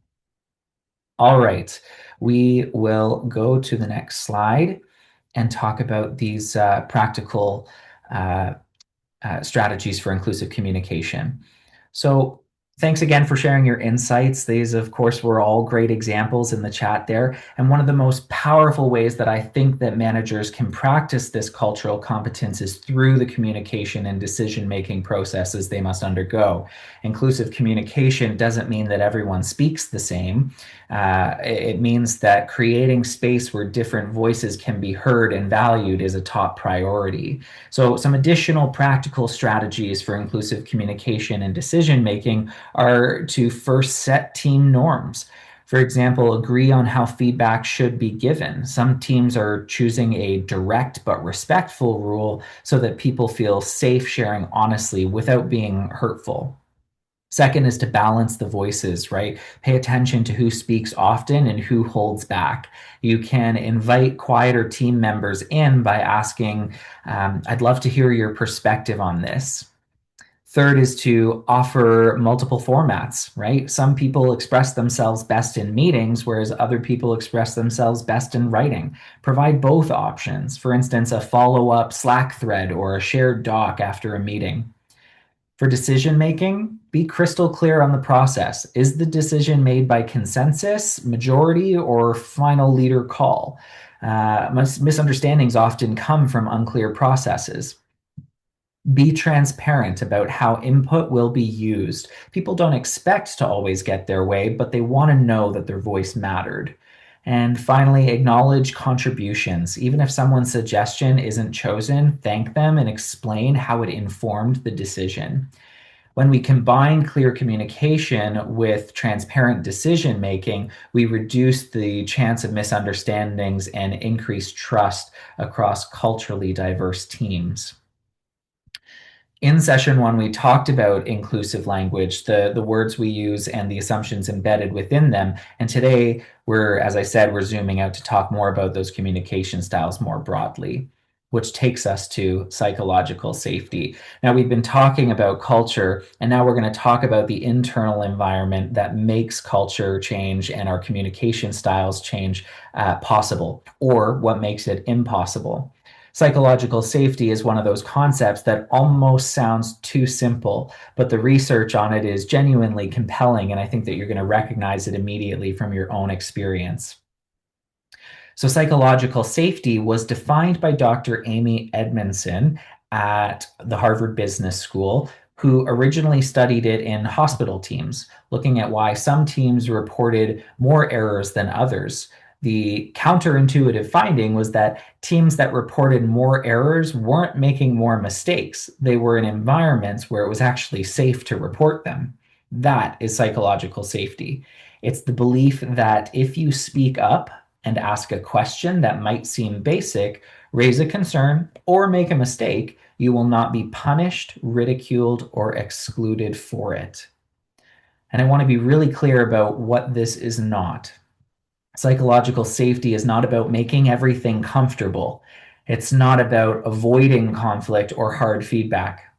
All right, we will go to the next slide and talk about these practical strategies for inclusive communication. So thanks again for sharing your insights. These, of course, were all great examples in the chat there. And one of the most powerful ways that I think that managers can practice this cultural competence is through the communication and decision-making processes they must undergo. Inclusive communication doesn't mean that everyone speaks the same. It means that creating space where different voices can be heard and valued is a top priority. So some additional practical strategies for inclusive communication and decision-making are to first set team norms. For example, agree on how feedback should be given. Some teams are choosing a direct but respectful rule so that people feel safe sharing honestly without being hurtful. Second is to balance the voices, right? Pay attention to who speaks often and who holds back. You can invite quieter team members in by asking, I'd love to hear your perspective on this. Third is to offer multiple formats, right? Some people express themselves best in meetings, whereas other people express themselves best in writing. Provide both options. For instance, a follow-up Slack thread or a shared doc after a meeting. For decision making, be crystal clear on the process. Is the decision made by consensus, majority, or final leader call? Misunderstandings often come from unclear processes. Be transparent about how input will be used. People don't expect to always get their way, but they want to know that their voice mattered. And finally, acknowledge contributions. Even if someone's suggestion isn't chosen, thank them and explain how it informed the decision. When we combine clear communication with transparent decision making, we reduce the chance of misunderstandings and increase trust across culturally diverse teams. In session one, we talked about inclusive language, the words we use and the assumptions embedded within them. And today, as I said, we're zooming out to talk more about those communication styles more broadly, which takes us to psychological safety. Now, we've been talking about culture, and now we're going to talk about the internal environment that makes culture change and our communication styles change possible, or what makes it impossible. Psychological safety is one of those concepts that almost sounds too simple, but the research on it is genuinely compelling, and I think that you're going to recognize it immediately from your own experience. So, psychological safety was defined by Dr. Amy Edmondson at the Harvard Business School, who originally studied it in hospital teams, looking at why some teams reported more errors than others. The counterintuitive finding was that teams that reported more errors weren't making more mistakes. They were in environments where it was actually safe to report them. That is psychological safety. It's the belief that if you speak up and ask a question that might seem basic, raise a concern, or make a mistake, you will not be punished, ridiculed, or excluded for it. And I want to be really clear about what this is not. Psychological safety is not about making everything comfortable. It's not about avoiding conflict or hard feedback.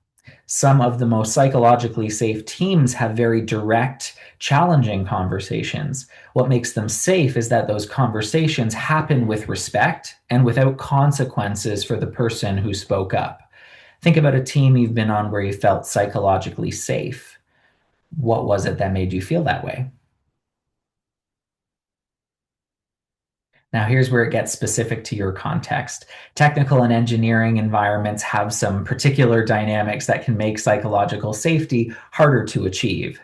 Some of the most psychologically safe teams have very direct, challenging conversations. What makes them safe is that those conversations happen with respect and without consequences for the person who spoke up. Think about a team you've been on where you felt psychologically safe. What was it that made you feel that way? Now, here's where it gets specific to your context. Technical and engineering environments have some particular dynamics that can make psychological safety harder to achieve.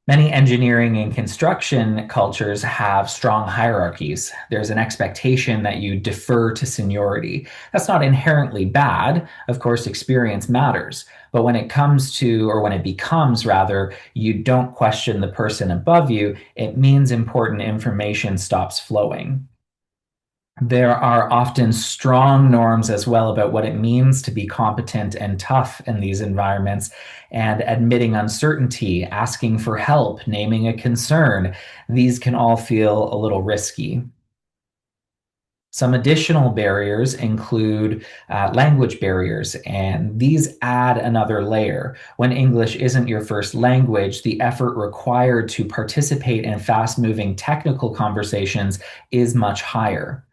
Many engineering and construction cultures have strong hierarchies. There's an expectation that you defer to seniority. That's not inherently bad. Of course, experience matters. But when it comes to, or when it becomes rather, you don't question the person above you, it means important information stops flowing. There are often strong norms as well about what it means to be competent and tough in these environments, and admitting uncertainty, asking for help, naming a concern. These can all feel a little risky. Some additional barriers include language barriers, and these add another layer. When English isn't your first language, the effort required to participate in fast-moving technical conversations is much higher.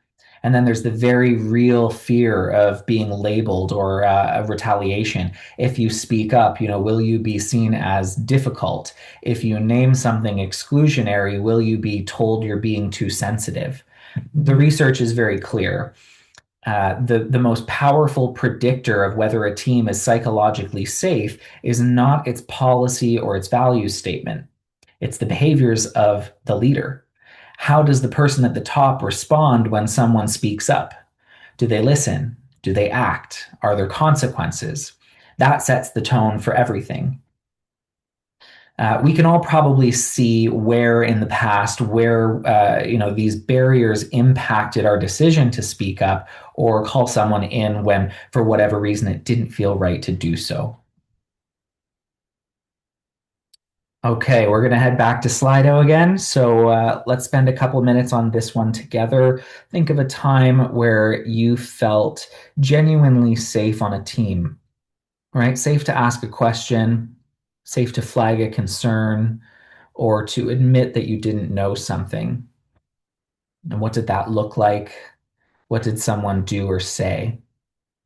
And then there's the very real fear of being labeled or of retaliation. If you speak up, will you be seen as difficult? If you name something exclusionary, will you be told you're being too sensitive? The research is very clear. The most powerful predictor of whether a team is psychologically safe is not its policy or its values statement. It's the behaviors of the leader. How does the person at the top respond when someone speaks up? Do they listen? Do they act? Are there consequences? That sets the tone for everything. We can all probably see where in the past these barriers impacted our decision to speak up or call someone in when, for whatever reason, it didn't feel right to do so. Okay, we're going to head back to Slido again. So let's spend a couple minutes on this one together. Think of a time where you felt genuinely safe on a team, right? Safe to ask a question, safe to flag a concern, or to admit that you didn't know something. And what did that look like? What did someone do or say?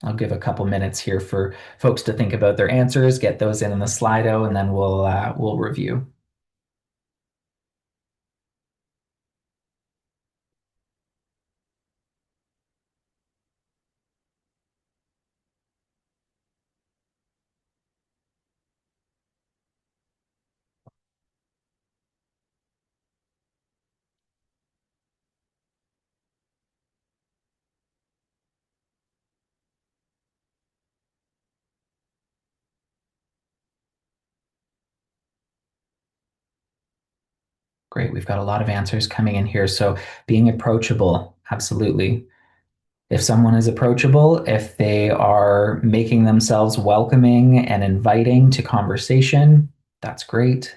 I'll give a couple minutes here for folks to think about their answers, get those in the Slido, and then we'll review. Great. We've got a lot of answers coming in here. So being approachable, absolutely. If someone is approachable, if they are making themselves welcoming and inviting to conversation, that's great.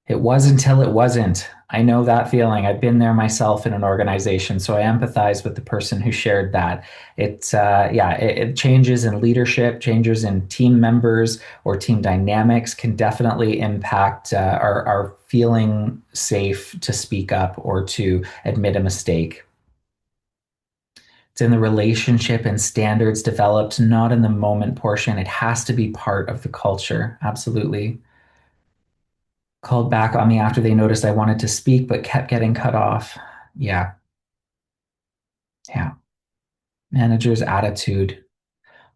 It was until it wasn't. I know that feeling. I've been there myself in an organization, so I empathize with the person who shared that. It changes in leadership, changes in team members or team dynamics can definitely impact our feeling safe to speak up or to admit a mistake. It's in the relationship and standards developed, not in the moment portion. It has to be part of the culture. Absolutely. Called back on me after they noticed I wanted to speak but kept getting cut off. Yeah. Yeah. Manager's attitude.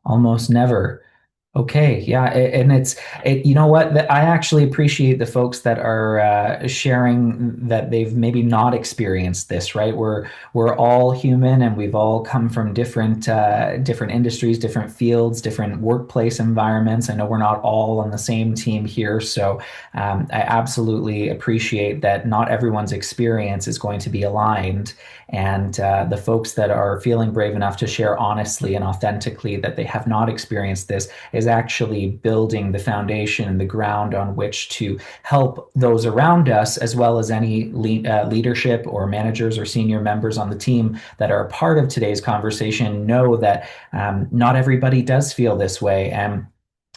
Almost never. Okay, yeah, and you know what? I actually appreciate the folks that are sharing that they've maybe not experienced this, right? We're all human, and we've all come from different industries, different fields, different workplace environments. I know we're not all on the same team here, so I absolutely appreciate that not everyone's experience is going to be aligned, and the folks that are feeling brave enough to share honestly and authentically that they have not experienced this is actually building the foundation and the ground on which to help those around us, as well as any leadership or managers or senior members on the team that are a part of today's conversation, know that not everybody does feel this way. And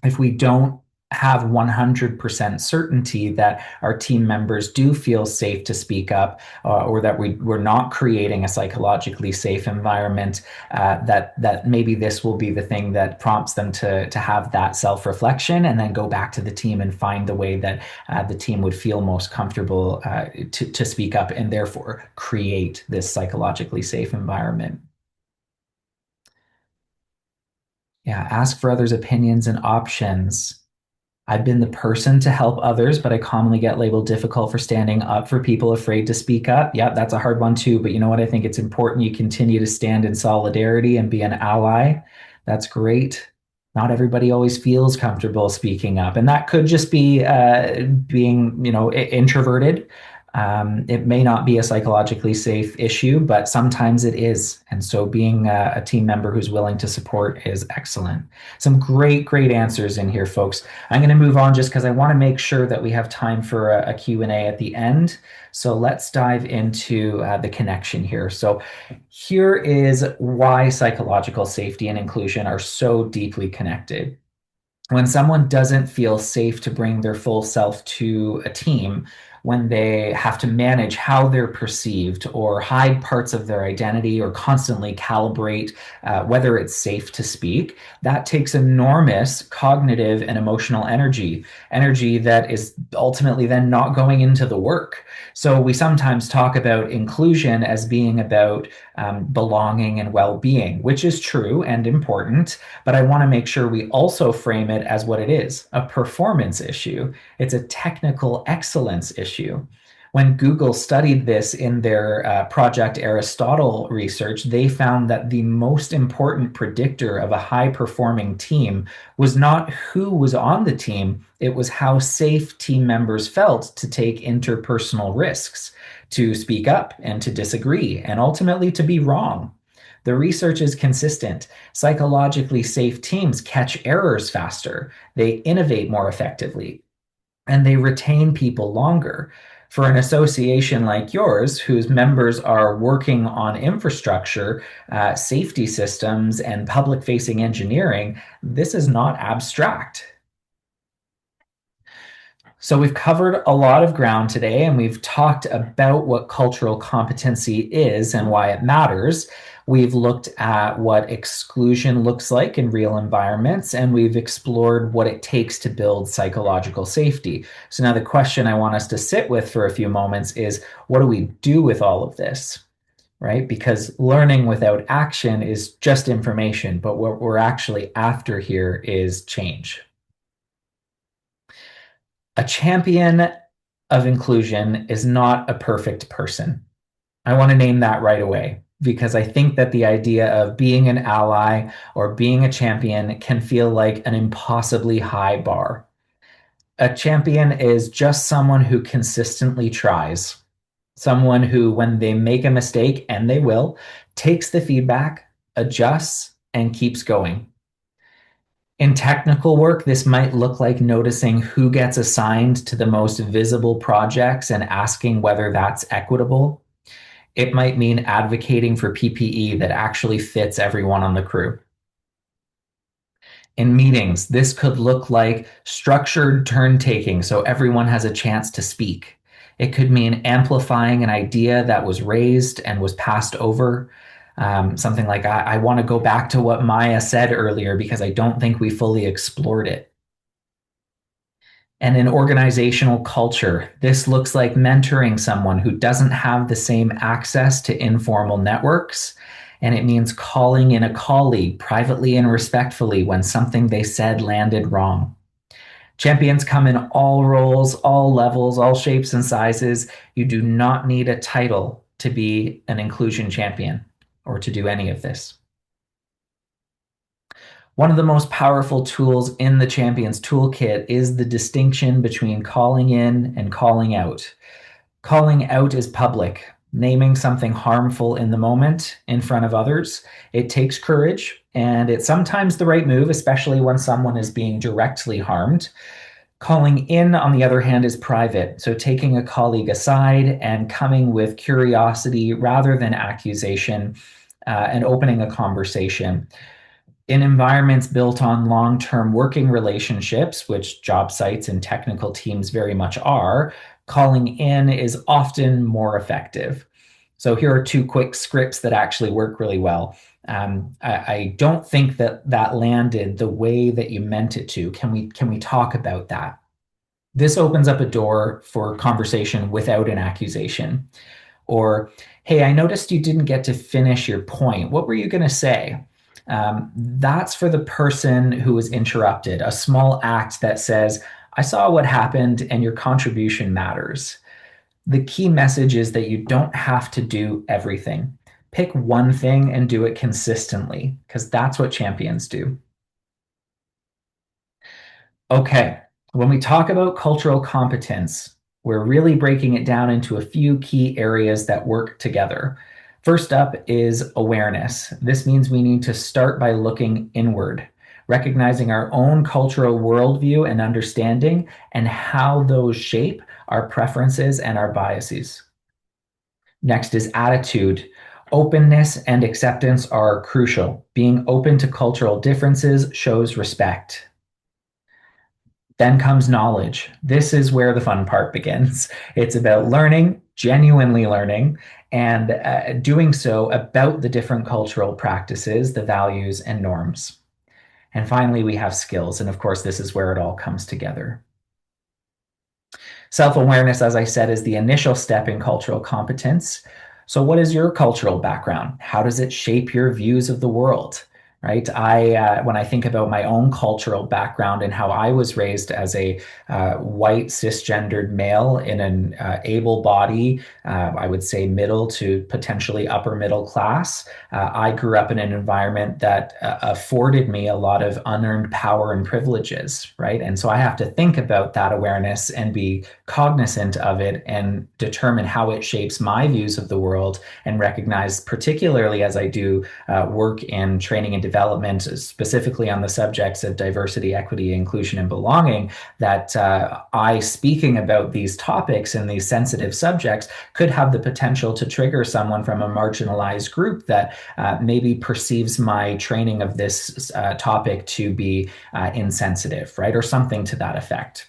if we don't have 100% certainty that our team members do feel safe to speak up, or that we're not creating a psychologically safe environment, that maybe this will be the thing that prompts them to have that self-reflection and then go back to the team and find the way that the team would feel most comfortable to speak up, and therefore create this psychologically safe environment. Yeah, ask for others' opinions and options. I've been the person to help others, but I commonly get labeled difficult for standing up for people afraid to speak up. Yeah, that's a hard one too. But you know what? I think it's important you continue to stand in solidarity and be an ally. That's great. Not everybody always feels comfortable speaking up, and that could just be being, introverted. It may not be a psychologically safe issue, but sometimes it is. And so being a team member who's willing to support is excellent. Some great answers in here, folks. I'm going to move on just because I want to make sure that we have time for a Q&A at the end. So let's dive into the connection here. So here is why psychological safety and inclusion are so deeply connected. When someone doesn't feel safe to bring their full self to a team, when they have to manage how they're perceived or hide parts of their identity or constantly calibrate whether it's safe to speak, that takes enormous cognitive and emotional energy that is ultimately then not going into the work. So we sometimes talk about inclusion as being about belonging and well-being, which is true and important, but I want to make sure we also frame it as what it is, a performance issue. It's a technical excellence issue. When Google studied this in their Project Aristotle research, they found that the most important predictor of a high-performing team was not who was on the team, it was how safe team members felt to take interpersonal risks, to speak up and to disagree, and ultimately to be wrong. The research is consistent. Psychologically safe teams catch errors faster, they innovate more effectively, and they retain people longer. For an association like yours, whose members are working on infrastructure, safety systems, and public-facing engineering, this is not abstract. So we've covered a lot of ground today, and we've talked about what cultural competency is and why it matters. We've looked at what exclusion looks like in real environments, and we've explored what it takes to build psychological safety. So now the question I want us to sit with for a few moments is, what do we do with all of this? Right? Because learning without action is just information, but what we're actually after here is change. A champion of inclusion is not a perfect person. I want to name that right away, because I think that the idea of being an ally or being a champion can feel like an impossibly high bar. A champion is just someone who consistently tries. Someone who, when they make a mistake, and they will, takes the feedback, adjusts, and keeps going. In technical work, this might look like noticing who gets assigned to the most visible projects and asking whether that's equitable. It might mean advocating for PPE that actually fits everyone on the crew. In meetings, this could look like structured turn taking so everyone has a chance to speak. It could mean amplifying an idea that was raised and was passed over. Something like, I want to go back to what Maya said earlier because I don't think we fully explored it. And in organizational culture, this looks like mentoring someone who doesn't have the same access to informal networks. And it means calling in a colleague privately and respectfully when something they said landed wrong. Champions come in all roles, all levels, all shapes and sizes. You do not need a title to be an inclusion champion or to do any of this. One of the most powerful tools in the Champions Toolkit is the distinction between calling in and calling out. Calling out is public, naming something harmful in the moment in front of others. It takes courage, and it's sometimes the right move, especially when someone is being directly harmed. Calling in, on the other hand, is private. So taking a colleague aside and coming with curiosity rather than accusation, and opening a conversation. In environments built on long-term working relationships, which job sites and technical teams very much are, calling in is often more effective. So here are 2 quick scripts that actually work really well. I don't think that landed the way that you meant it to. Can we talk about that? This opens up a door for conversation without an accusation. Or, hey, I noticed you didn't get to finish your point. What were you going to say? That's for the person who was interrupted, a small act that says, I saw what happened and your contribution matters. The key message is that you don't have to do everything. Pick one thing and do it consistently, because that's what champions do. Okay, when we talk about cultural competence, we're really breaking it down into a few key areas that work together. First up is awareness. This means we need to start by looking inward, recognizing our own cultural worldview and understanding and how those shape our preferences and our biases. Next is attitude. Openness and acceptance are crucial. Being open to cultural differences shows respect. Then comes knowledge. This is where the fun part begins. It's about learning, genuinely learning, and doing so about the different cultural practices, the values, and norms. And finally, we have skills. And of course, this is where it all comes together. Self-awareness, as I said, is the initial step in cultural competence. So what is your cultural background? How does it shape your views of the world? Right? When I think about my own cultural background and how I was raised as a white cisgendered male in an able body, I would say middle to potentially upper middle class, I grew up in an environment that afforded me a lot of unearned power and privileges, right? And so I have to think about that awareness and be cognizant of it and determine how it shapes my views of the world, and recognize, particularly as I do work in training and development, specifically on the subjects of diversity, equity, inclusion, and belonging, that I speaking about these topics and these sensitive subjects could have the potential to trigger someone from a marginalized group that maybe perceives my training of this topic to be insensitive, right? Or something to that effect.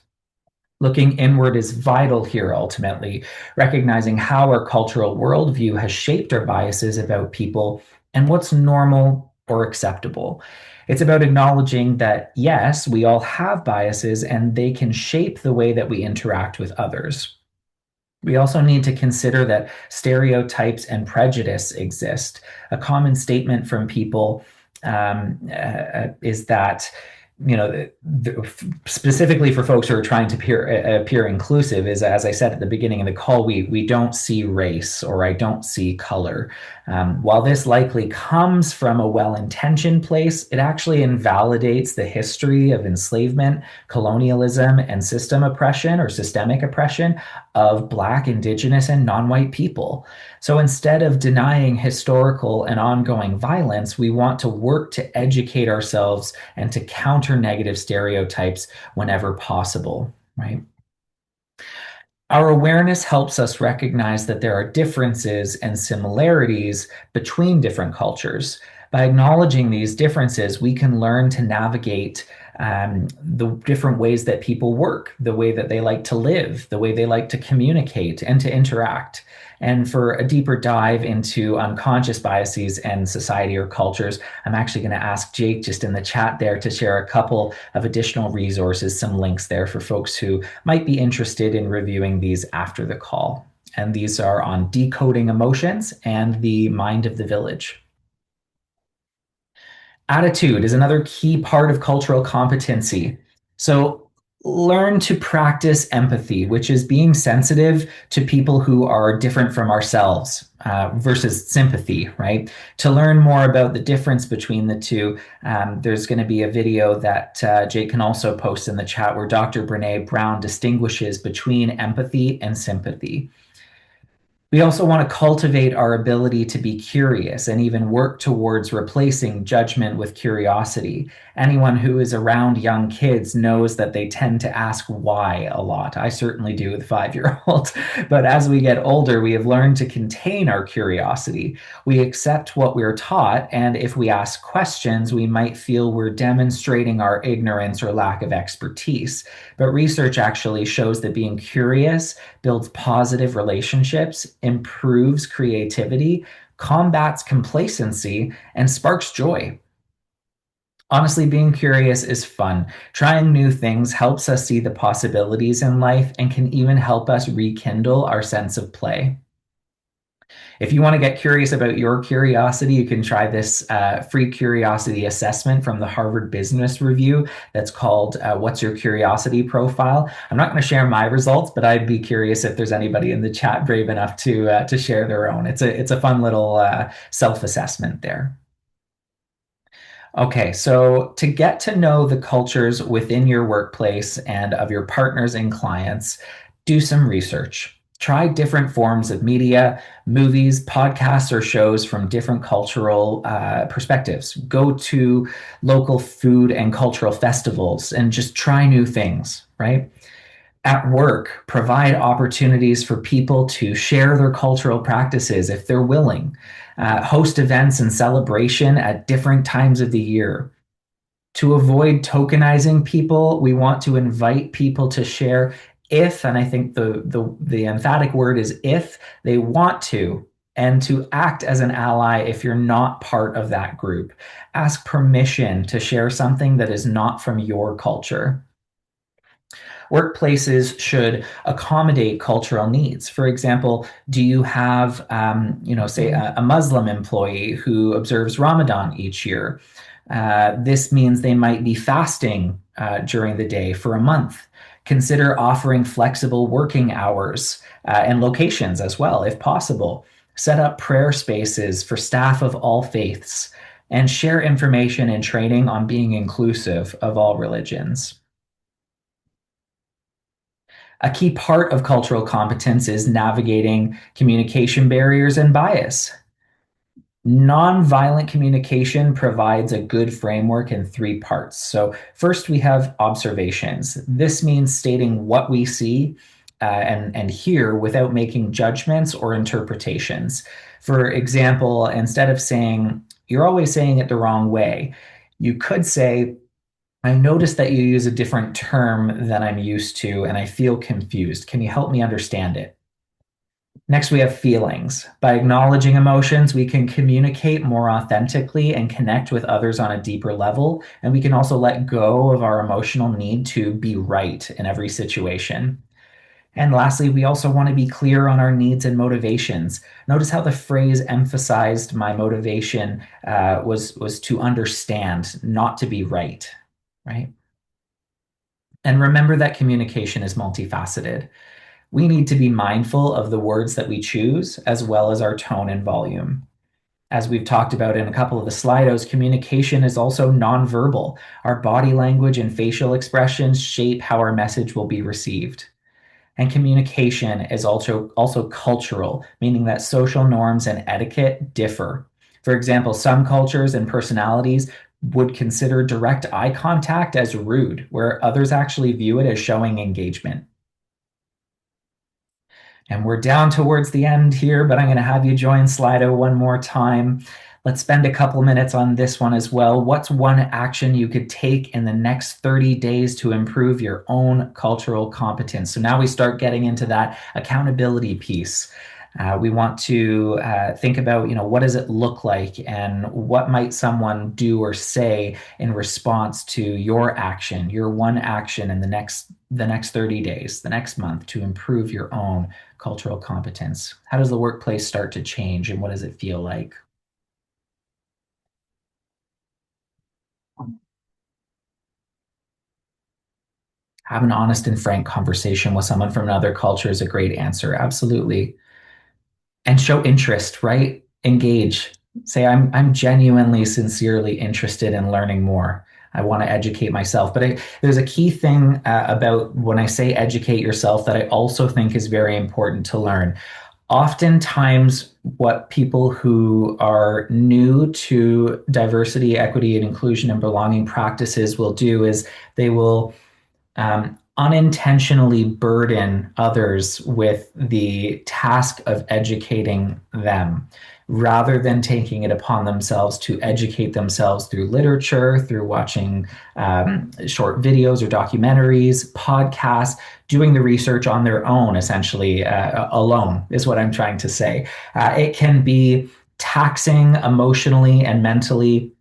Looking inward is vital here, ultimately, recognizing how our cultural worldview has shaped our biases about people and what's normal or acceptable. It's about acknowledging that, yes, we all have biases and they can shape the way that we interact with others. We also need to consider that stereotypes and prejudice exist. A common statement from people is that, specifically for folks who are trying to appear inclusive, is, as I said at the beginning of the call, we don't see race, or I don't see color. While this likely comes from a well-intentioned place, it actually invalidates the history of enslavement, colonialism, and system oppression or systemic oppression of Black, Indigenous, and non-white people. So instead of denying historical and ongoing violence, we want to work to educate ourselves and to counter negative stereotypes whenever possible, right? Our awareness helps us recognize that there are differences and similarities between different cultures. By acknowledging these differences, we can learn to navigate the different ways that people work, the way that they like to live, the way they like to communicate and to interact. And for a deeper dive into unconscious biases and society or cultures, I'm actually going to ask Jake just in the chat there to share a couple of additional resources, some links there for folks who might be interested in reviewing these after the call. And these are on decoding emotions and the mind of the village. Attitude is another key part of cultural competency. So learn to practice empathy, which is being sensitive to people who are different from ourselves versus sympathy, right? To learn more about the difference between the two, there's going to be a video that Jake can also post in the chat where Dr. Brene Brown distinguishes between empathy and sympathy. We also want to cultivate our ability to be curious and even work towards replacing judgment with curiosity. Anyone who is around young kids knows that they tend to ask why a lot. I certainly do with 5-year-olds. But as we get older, we have learned to contain our curiosity. We accept what we're taught, and if we ask questions, we might feel we're demonstrating our ignorance or lack of expertise. But research actually shows that being curious builds positive relationships, improves creativity, combats complacency, and sparks joy. Honestly, being curious is fun. Trying new things helps us see the possibilities in life and can even help us rekindle our sense of play. If you want to get curious about your curiosity, you can try this free curiosity assessment from the Harvard Business Review that's called What's Your Curiosity Profile? I'm not going to share my results, but I'd be curious if there's anybody in the chat brave enough to share their own. It's a fun little self-assessment there. Okay, so to get to know the cultures within your workplace and of your partners and clients, do some research. Try different forms of media, movies, podcasts, or shows from different cultural perspectives. Go to local food and cultural festivals and just try new things, right? At work, provide opportunities for people to share their cultural practices if they're willing. Host events and celebration at different times of the year. To avoid tokenizing people, we want to invite people to share if, and I think the emphatic word is if they want to, and to act as an ally if you're not part of that group. Ask permission to share something that is not from your culture. Workplaces should accommodate cultural needs. For example, do you have, say a Muslim employee who observes Ramadan each year? This means they might be fasting during the day for a month. Consider offering flexible working hours and locations as well, if possible. Set up prayer spaces for staff of all faiths and share information and training on being inclusive of all religions. A key part of cultural competence is navigating communication barriers and bias. Nonviolent communication provides a good framework in 3 parts. So first we have observations. This means stating what we see and hear without making judgments or interpretations. For example, instead of saying, "You're always saying it the wrong way," you could say, "I noticed that you use a different term than I'm used to, and I feel confused. Can you help me understand it?" Next, we have feelings. By acknowledging emotions, we can communicate more authentically and connect with others on a deeper level. And we can also let go of our emotional need to be right in every situation. And lastly, we also want to be clear on our needs and motivations. Notice how the phrase emphasized my motivation was to understand, not to be right, right? And remember that communication is multifaceted. We need to be mindful of the words that we choose, as well as our tone and volume. As we've talked about in a couple of the Slidos, communication is also nonverbal. Our body language and facial expressions shape how our message will be received. And communication is also cultural, meaning that social norms and etiquette differ. For example, some cultures and personalities would consider direct eye contact as rude, where others actually view it as showing engagement. And we're down towards the end here, but I'm going to have you join Slido one more time. Let's spend a couple minutes on this one as well. What's one action you could take in the next 30 days to improve your own cultural competence? So now we start getting into that accountability piece. We want to think about, what does it look like and what might someone do or say in response to your action, your one action in the next 30 days, the next month, to improve your own cultural competence. How does the workplace start to change and what does it feel like? Have an honest and frank conversation with someone from another culture is a great answer. Absolutely. And show interest, right? Engage. Say, I'm genuinely, sincerely interested in learning more. I want to educate myself. But there's a key thing about when I say educate yourself that I also think is very important to learn. Oftentimes, what people who are new to diversity, equity, and inclusion and belonging practices will do is they will unintentionally burden others with the task of educating them rather than taking it upon themselves to educate themselves through literature, through watching short videos or documentaries, podcasts, doing the research on their own, essentially alone is what I'm trying to say. It can be taxing emotionally and mentally,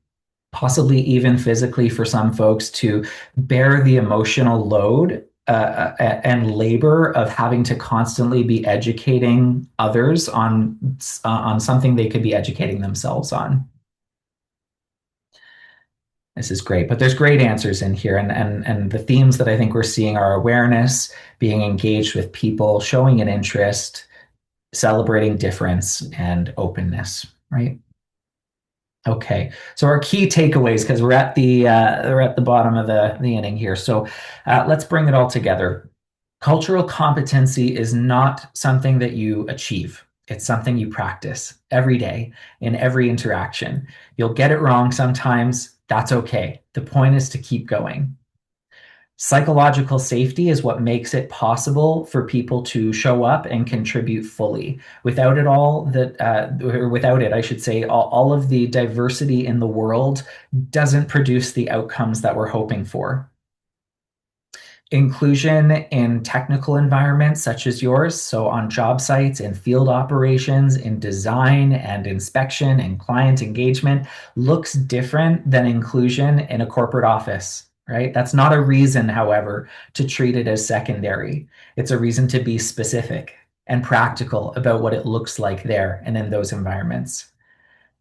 possibly even physically for some folks, to bear the emotional load and labor of having to constantly be educating others on something they could be educating themselves on. This is great, but there's great answers in here, and the themes that I think we're seeing are awareness, being engaged with people, showing an interest, celebrating difference, and openness, right? Okay, so our key takeaways, because we're at the bottom of the inning here. So let's bring it all together. Cultural competency is not something that you achieve. It's something you practice every day in every interaction. You'll get it wrong sometimes. That's okay. The point is to keep going. Psychological safety is what makes it possible for people to show up and contribute fully. Without it, I should say, all of the diversity in the world doesn't produce the outcomes that we're hoping for. Inclusion in technical environments such as yours, so on job sites, in field operations, in design and inspection and client engagement, looks different than inclusion in a corporate office, right? That's not a reason, however, to treat it as secondary. It's a reason to be specific and practical about what it looks like there and in those environments.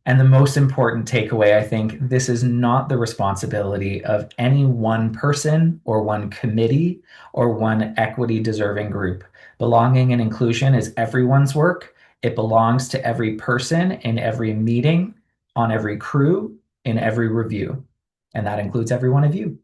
And the most important takeaway, I think, this is not the responsibility of any one person or one committee or one equity deserving group. Belonging and inclusion is everyone's work. It belongs to every person in every meeting, on every crew, in every review. And that includes every one of you.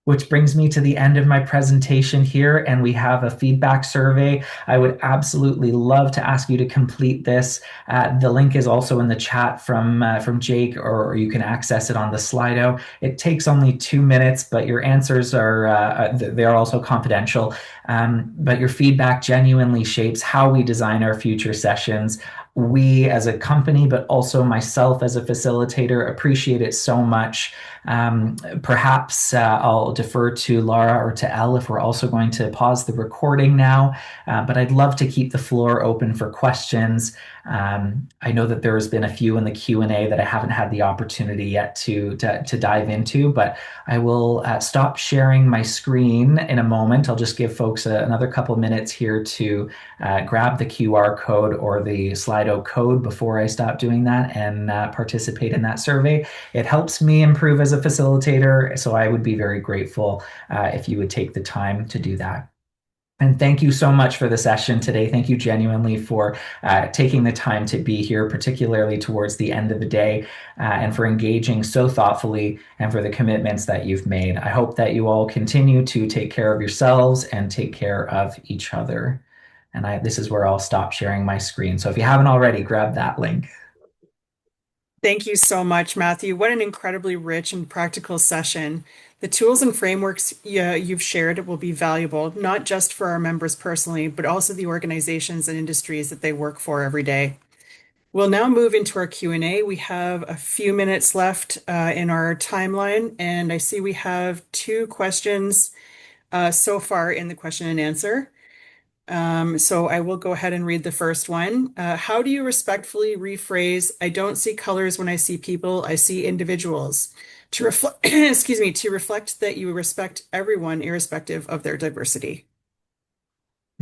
Which brings me to the end of my presentation here, and we have a feedback survey. I would absolutely love to ask you to complete this. The link is also in the chat from Jake, or you can access it on the Slido. It takes only 2 minutes, but your answers they're also confidential. But your feedback genuinely shapes how we design our future sessions. We as a company, but also myself as a facilitator, appreciate it so much. Perhaps I'll defer to Lara or to Elle if we're also going to pause the recording now, but I'd love to keep the floor open for questions. I know that there has been a few in the Q&A that I haven't had the opportunity yet to dive into, but I will stop sharing my screen in a moment. I'll just give folks another couple minutes here to grab the QR code or the Slido code before I stop doing that and participate in that survey. It helps me improve as a facilitator, so I would be very grateful if you would take the time to do that. And thank you so much for the session today. Thank you genuinely for taking the time to be here, particularly towards the end of the day, and for engaging so thoughtfully and for the commitments that you've made. I hope that you all continue to take care of yourselves and take care of each other. And this is where I'll stop sharing my screen. So if you haven't already, grab that link. Thank you so much, Matthew. What an incredibly rich and practical session. The tools and frameworks you've shared will be valuable, not just for our members personally, but also the organizations and industries that they work for every day. We'll now move into our Q&A. We have a few minutes left in our timeline, and I see we have 2 questions so far in the question and answer. So I will go ahead and read the first one. How do you respectfully rephrase, "I don't see colors when I see people, I see individuals," to reflect, excuse me, to reflect that you respect everyone irrespective of their diversity?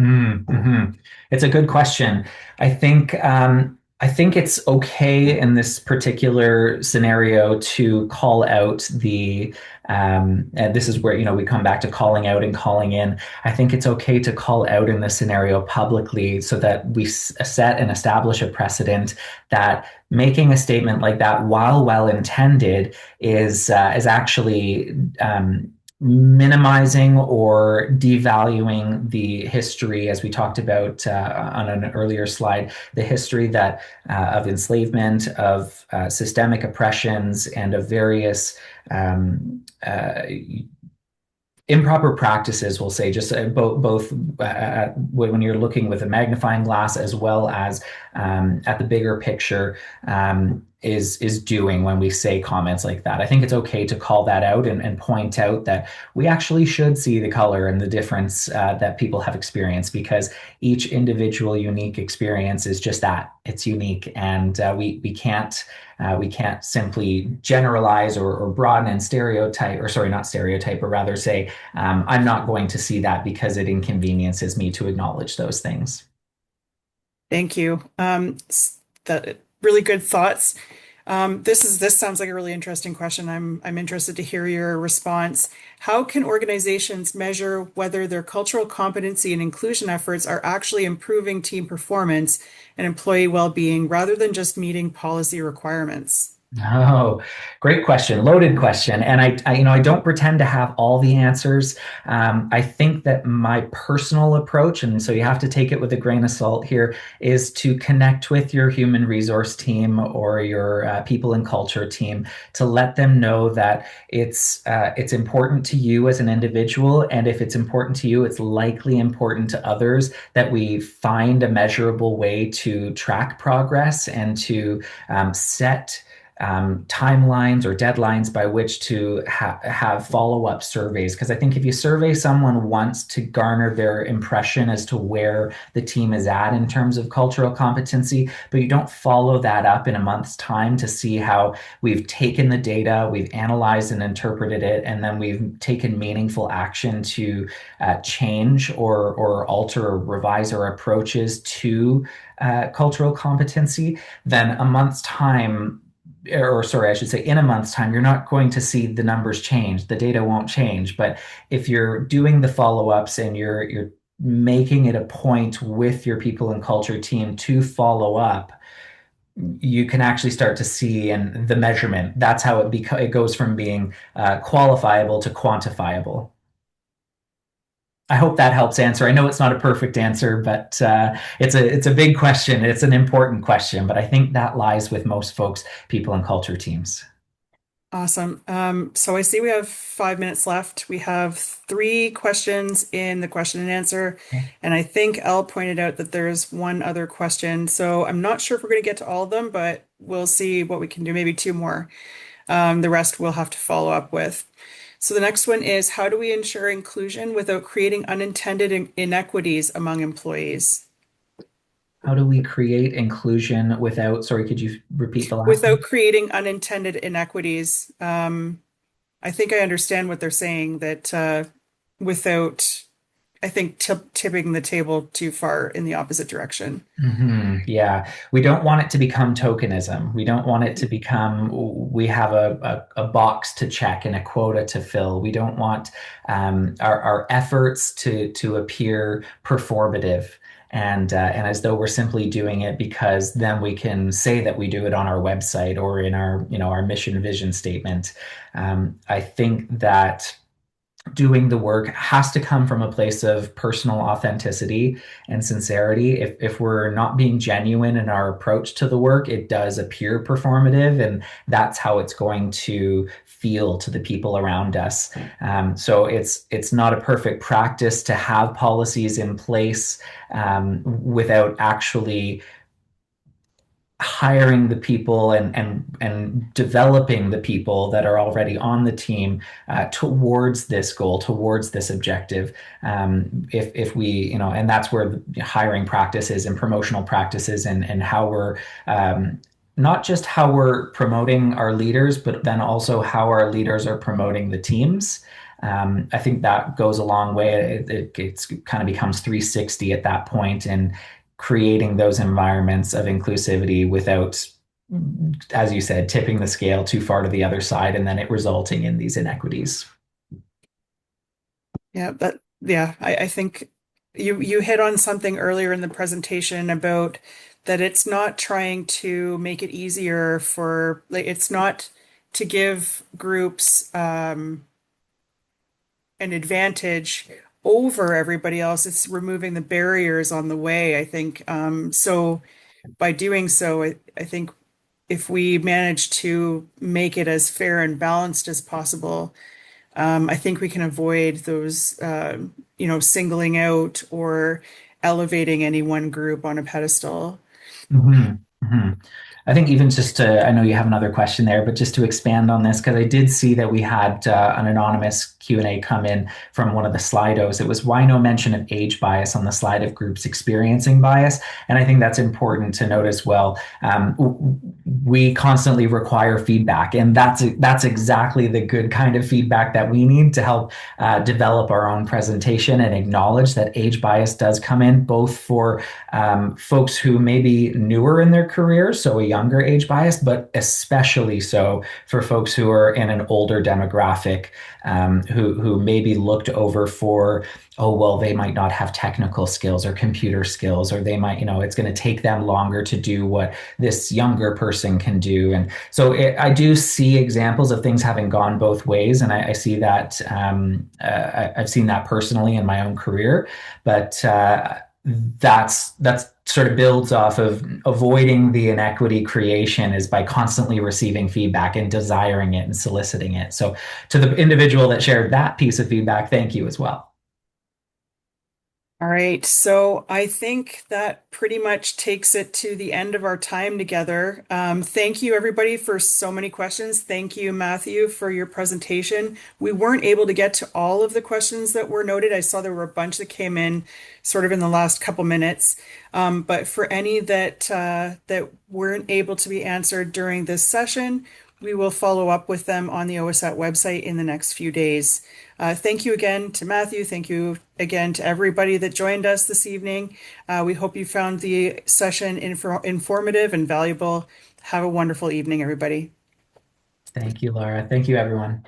Mm-hmm. It's a good question. I think I think it's okay in this particular scenario to call out and this is where, we come back to calling out and calling in. I think it's okay to call out in this scenario publicly so that we set and establish a precedent that making a statement like that, while well intended, is actually minimizing or devaluing the history, as we talked about on an earlier slide, the history that of enslavement, of systemic oppressions, and of various improper practices, we'll say, just both when you're looking with a magnifying glass as well as at the bigger picture, is doing when we say comments like that. I think it's okay to call that out and point out that we actually should see the color and the difference that people have experienced, because each individual unique experience is just that. It's unique, and we can't simply generalize or broaden and stereotype, or sorry, not stereotype, but rather say, I'm not going to see that because it inconveniences me to acknowledge those things. Thank you. That really good thoughts. This sounds like a really interesting question. I'm interested to hear your response. How can organizations measure whether their cultural competency and inclusion efforts are actually improving team performance and employee well-being rather than just meeting policy requirements? Oh, great question, loaded question. And I don't pretend to have all the answers. I think that my personal approach, and so you have to take it with a grain of salt here, is to connect with your human resource team or your people and culture team to let them know that it's important to you as an individual. And if it's important to you, it's likely important to others, that we find a measurable way to track progress and to set timelines or deadlines by which to have follow-up surveys. Because I think if you survey someone once to garner their impression as to where the team is at in terms of cultural competency, but you don't follow that up in a month's time to see how we've taken the data, we've analyzed and interpreted it, and then we've taken meaningful action to change or alter or revise our approaches to cultural competency, then a month's time, or sorry, I should say in a month's time, you're not going to see the numbers change. The data won't change. But if you're doing the follow-ups and you're making it a point with your people and culture team to follow up, you can actually start to see in the measurement. That's how it goes from being qualifiable to quantifiable. I hope that helps answer. I know it's not a perfect answer, but it's a big question. It's an important question, but I think that lies with most folks, people and culture teams. Awesome. So I see we have 5 minutes left. We have 3 questions in the question and answer. And I think Elle pointed out that there's one other question. So I'm not sure if we're going to get to all of them, but we'll see what we can do. Maybe 2 more. The rest we'll have to follow up with. So the next one is, how do we ensure inclusion without creating unintended inequities among employees? How do we create inclusion without, sorry, could you repeat the last Without one? creating unintended inequities. I think I understand what they're saying, that without I think tipping the table too far in the opposite direction. Yeah, we don't want it to become tokenism. We don't want it to become, we have a box to check and a quota to fill. We don't want our efforts to appear performative and as though we're simply doing it because then we can say that we do it on our website or in our, our mission vision statement. I think that doing the work has to come from a place of personal authenticity and sincerity. If we're not being genuine in our approach to the work, it does appear performative, and that's how it's going to feel to the people around us. So it's not a perfect practice to have policies in place without actually hiring the people and developing the people that are already on the team towards this goal, towards this objective. If we, and that's where the hiring practices and promotional practices and how we're not just how we're promoting our leaders, but then also how our leaders are promoting the teams. I think that goes a long way. It's kind of becomes 360 at that point, and creating those environments of inclusivity without, as you said, tipping the scale too far to the other side and then it resulting in these inequities. I think you hit on something earlier in the presentation about that it's not trying to make it easier for, like, it's not to give groups an advantage over everybody else. It's removing the barriers on the way, I think. So by doing so, I think if we manage to make it as fair and balanced as possible, I think we can avoid those, singling out or elevating any one group on a pedestal. Mm-hmm. Mm-hmm. I think even just to, I know you have another question there, but just to expand on this, because I did see that we had an anonymous Q&A come in from one of the Slidos. It was why no mention of age bias on the slide of groups experiencing bias. And I think that's important to note as well. We constantly require feedback, and that's exactly the good kind of feedback that we need to help develop our own presentation and acknowledge that age bias does come in, both for folks who may be newer in their career, so a younger age bias, but especially so for folks who are in an older demographic, who may be looked over for, oh, well, they might not have technical skills or computer skills, or they might, it's going to take them longer to do what this younger person can do. And so I do see examples of things having gone both ways. And I see that, I've seen that personally in my own career, but that's sort of builds off of avoiding the inequity creation is by constantly receiving feedback and desiring it and soliciting it. So to the individual that shared that piece of feedback, thank you as well. All right, so I think that pretty much takes it to the end of our time together. Thank you, everybody, for so many questions. Thank you, Matthew, for your presentation. We weren't able to get to all of the questions that were noted. I saw there were a bunch that came in sort of in the last couple minutes. But for any that weren't able to be answered during this session, we will follow up with them on the OSAT website in the next few days. Thank you again to Matthew. Thank you again to everybody that joined us this evening. We hope you found the session informative and valuable. Have a wonderful evening, everybody. Thank you, Lara. Thank you, everyone.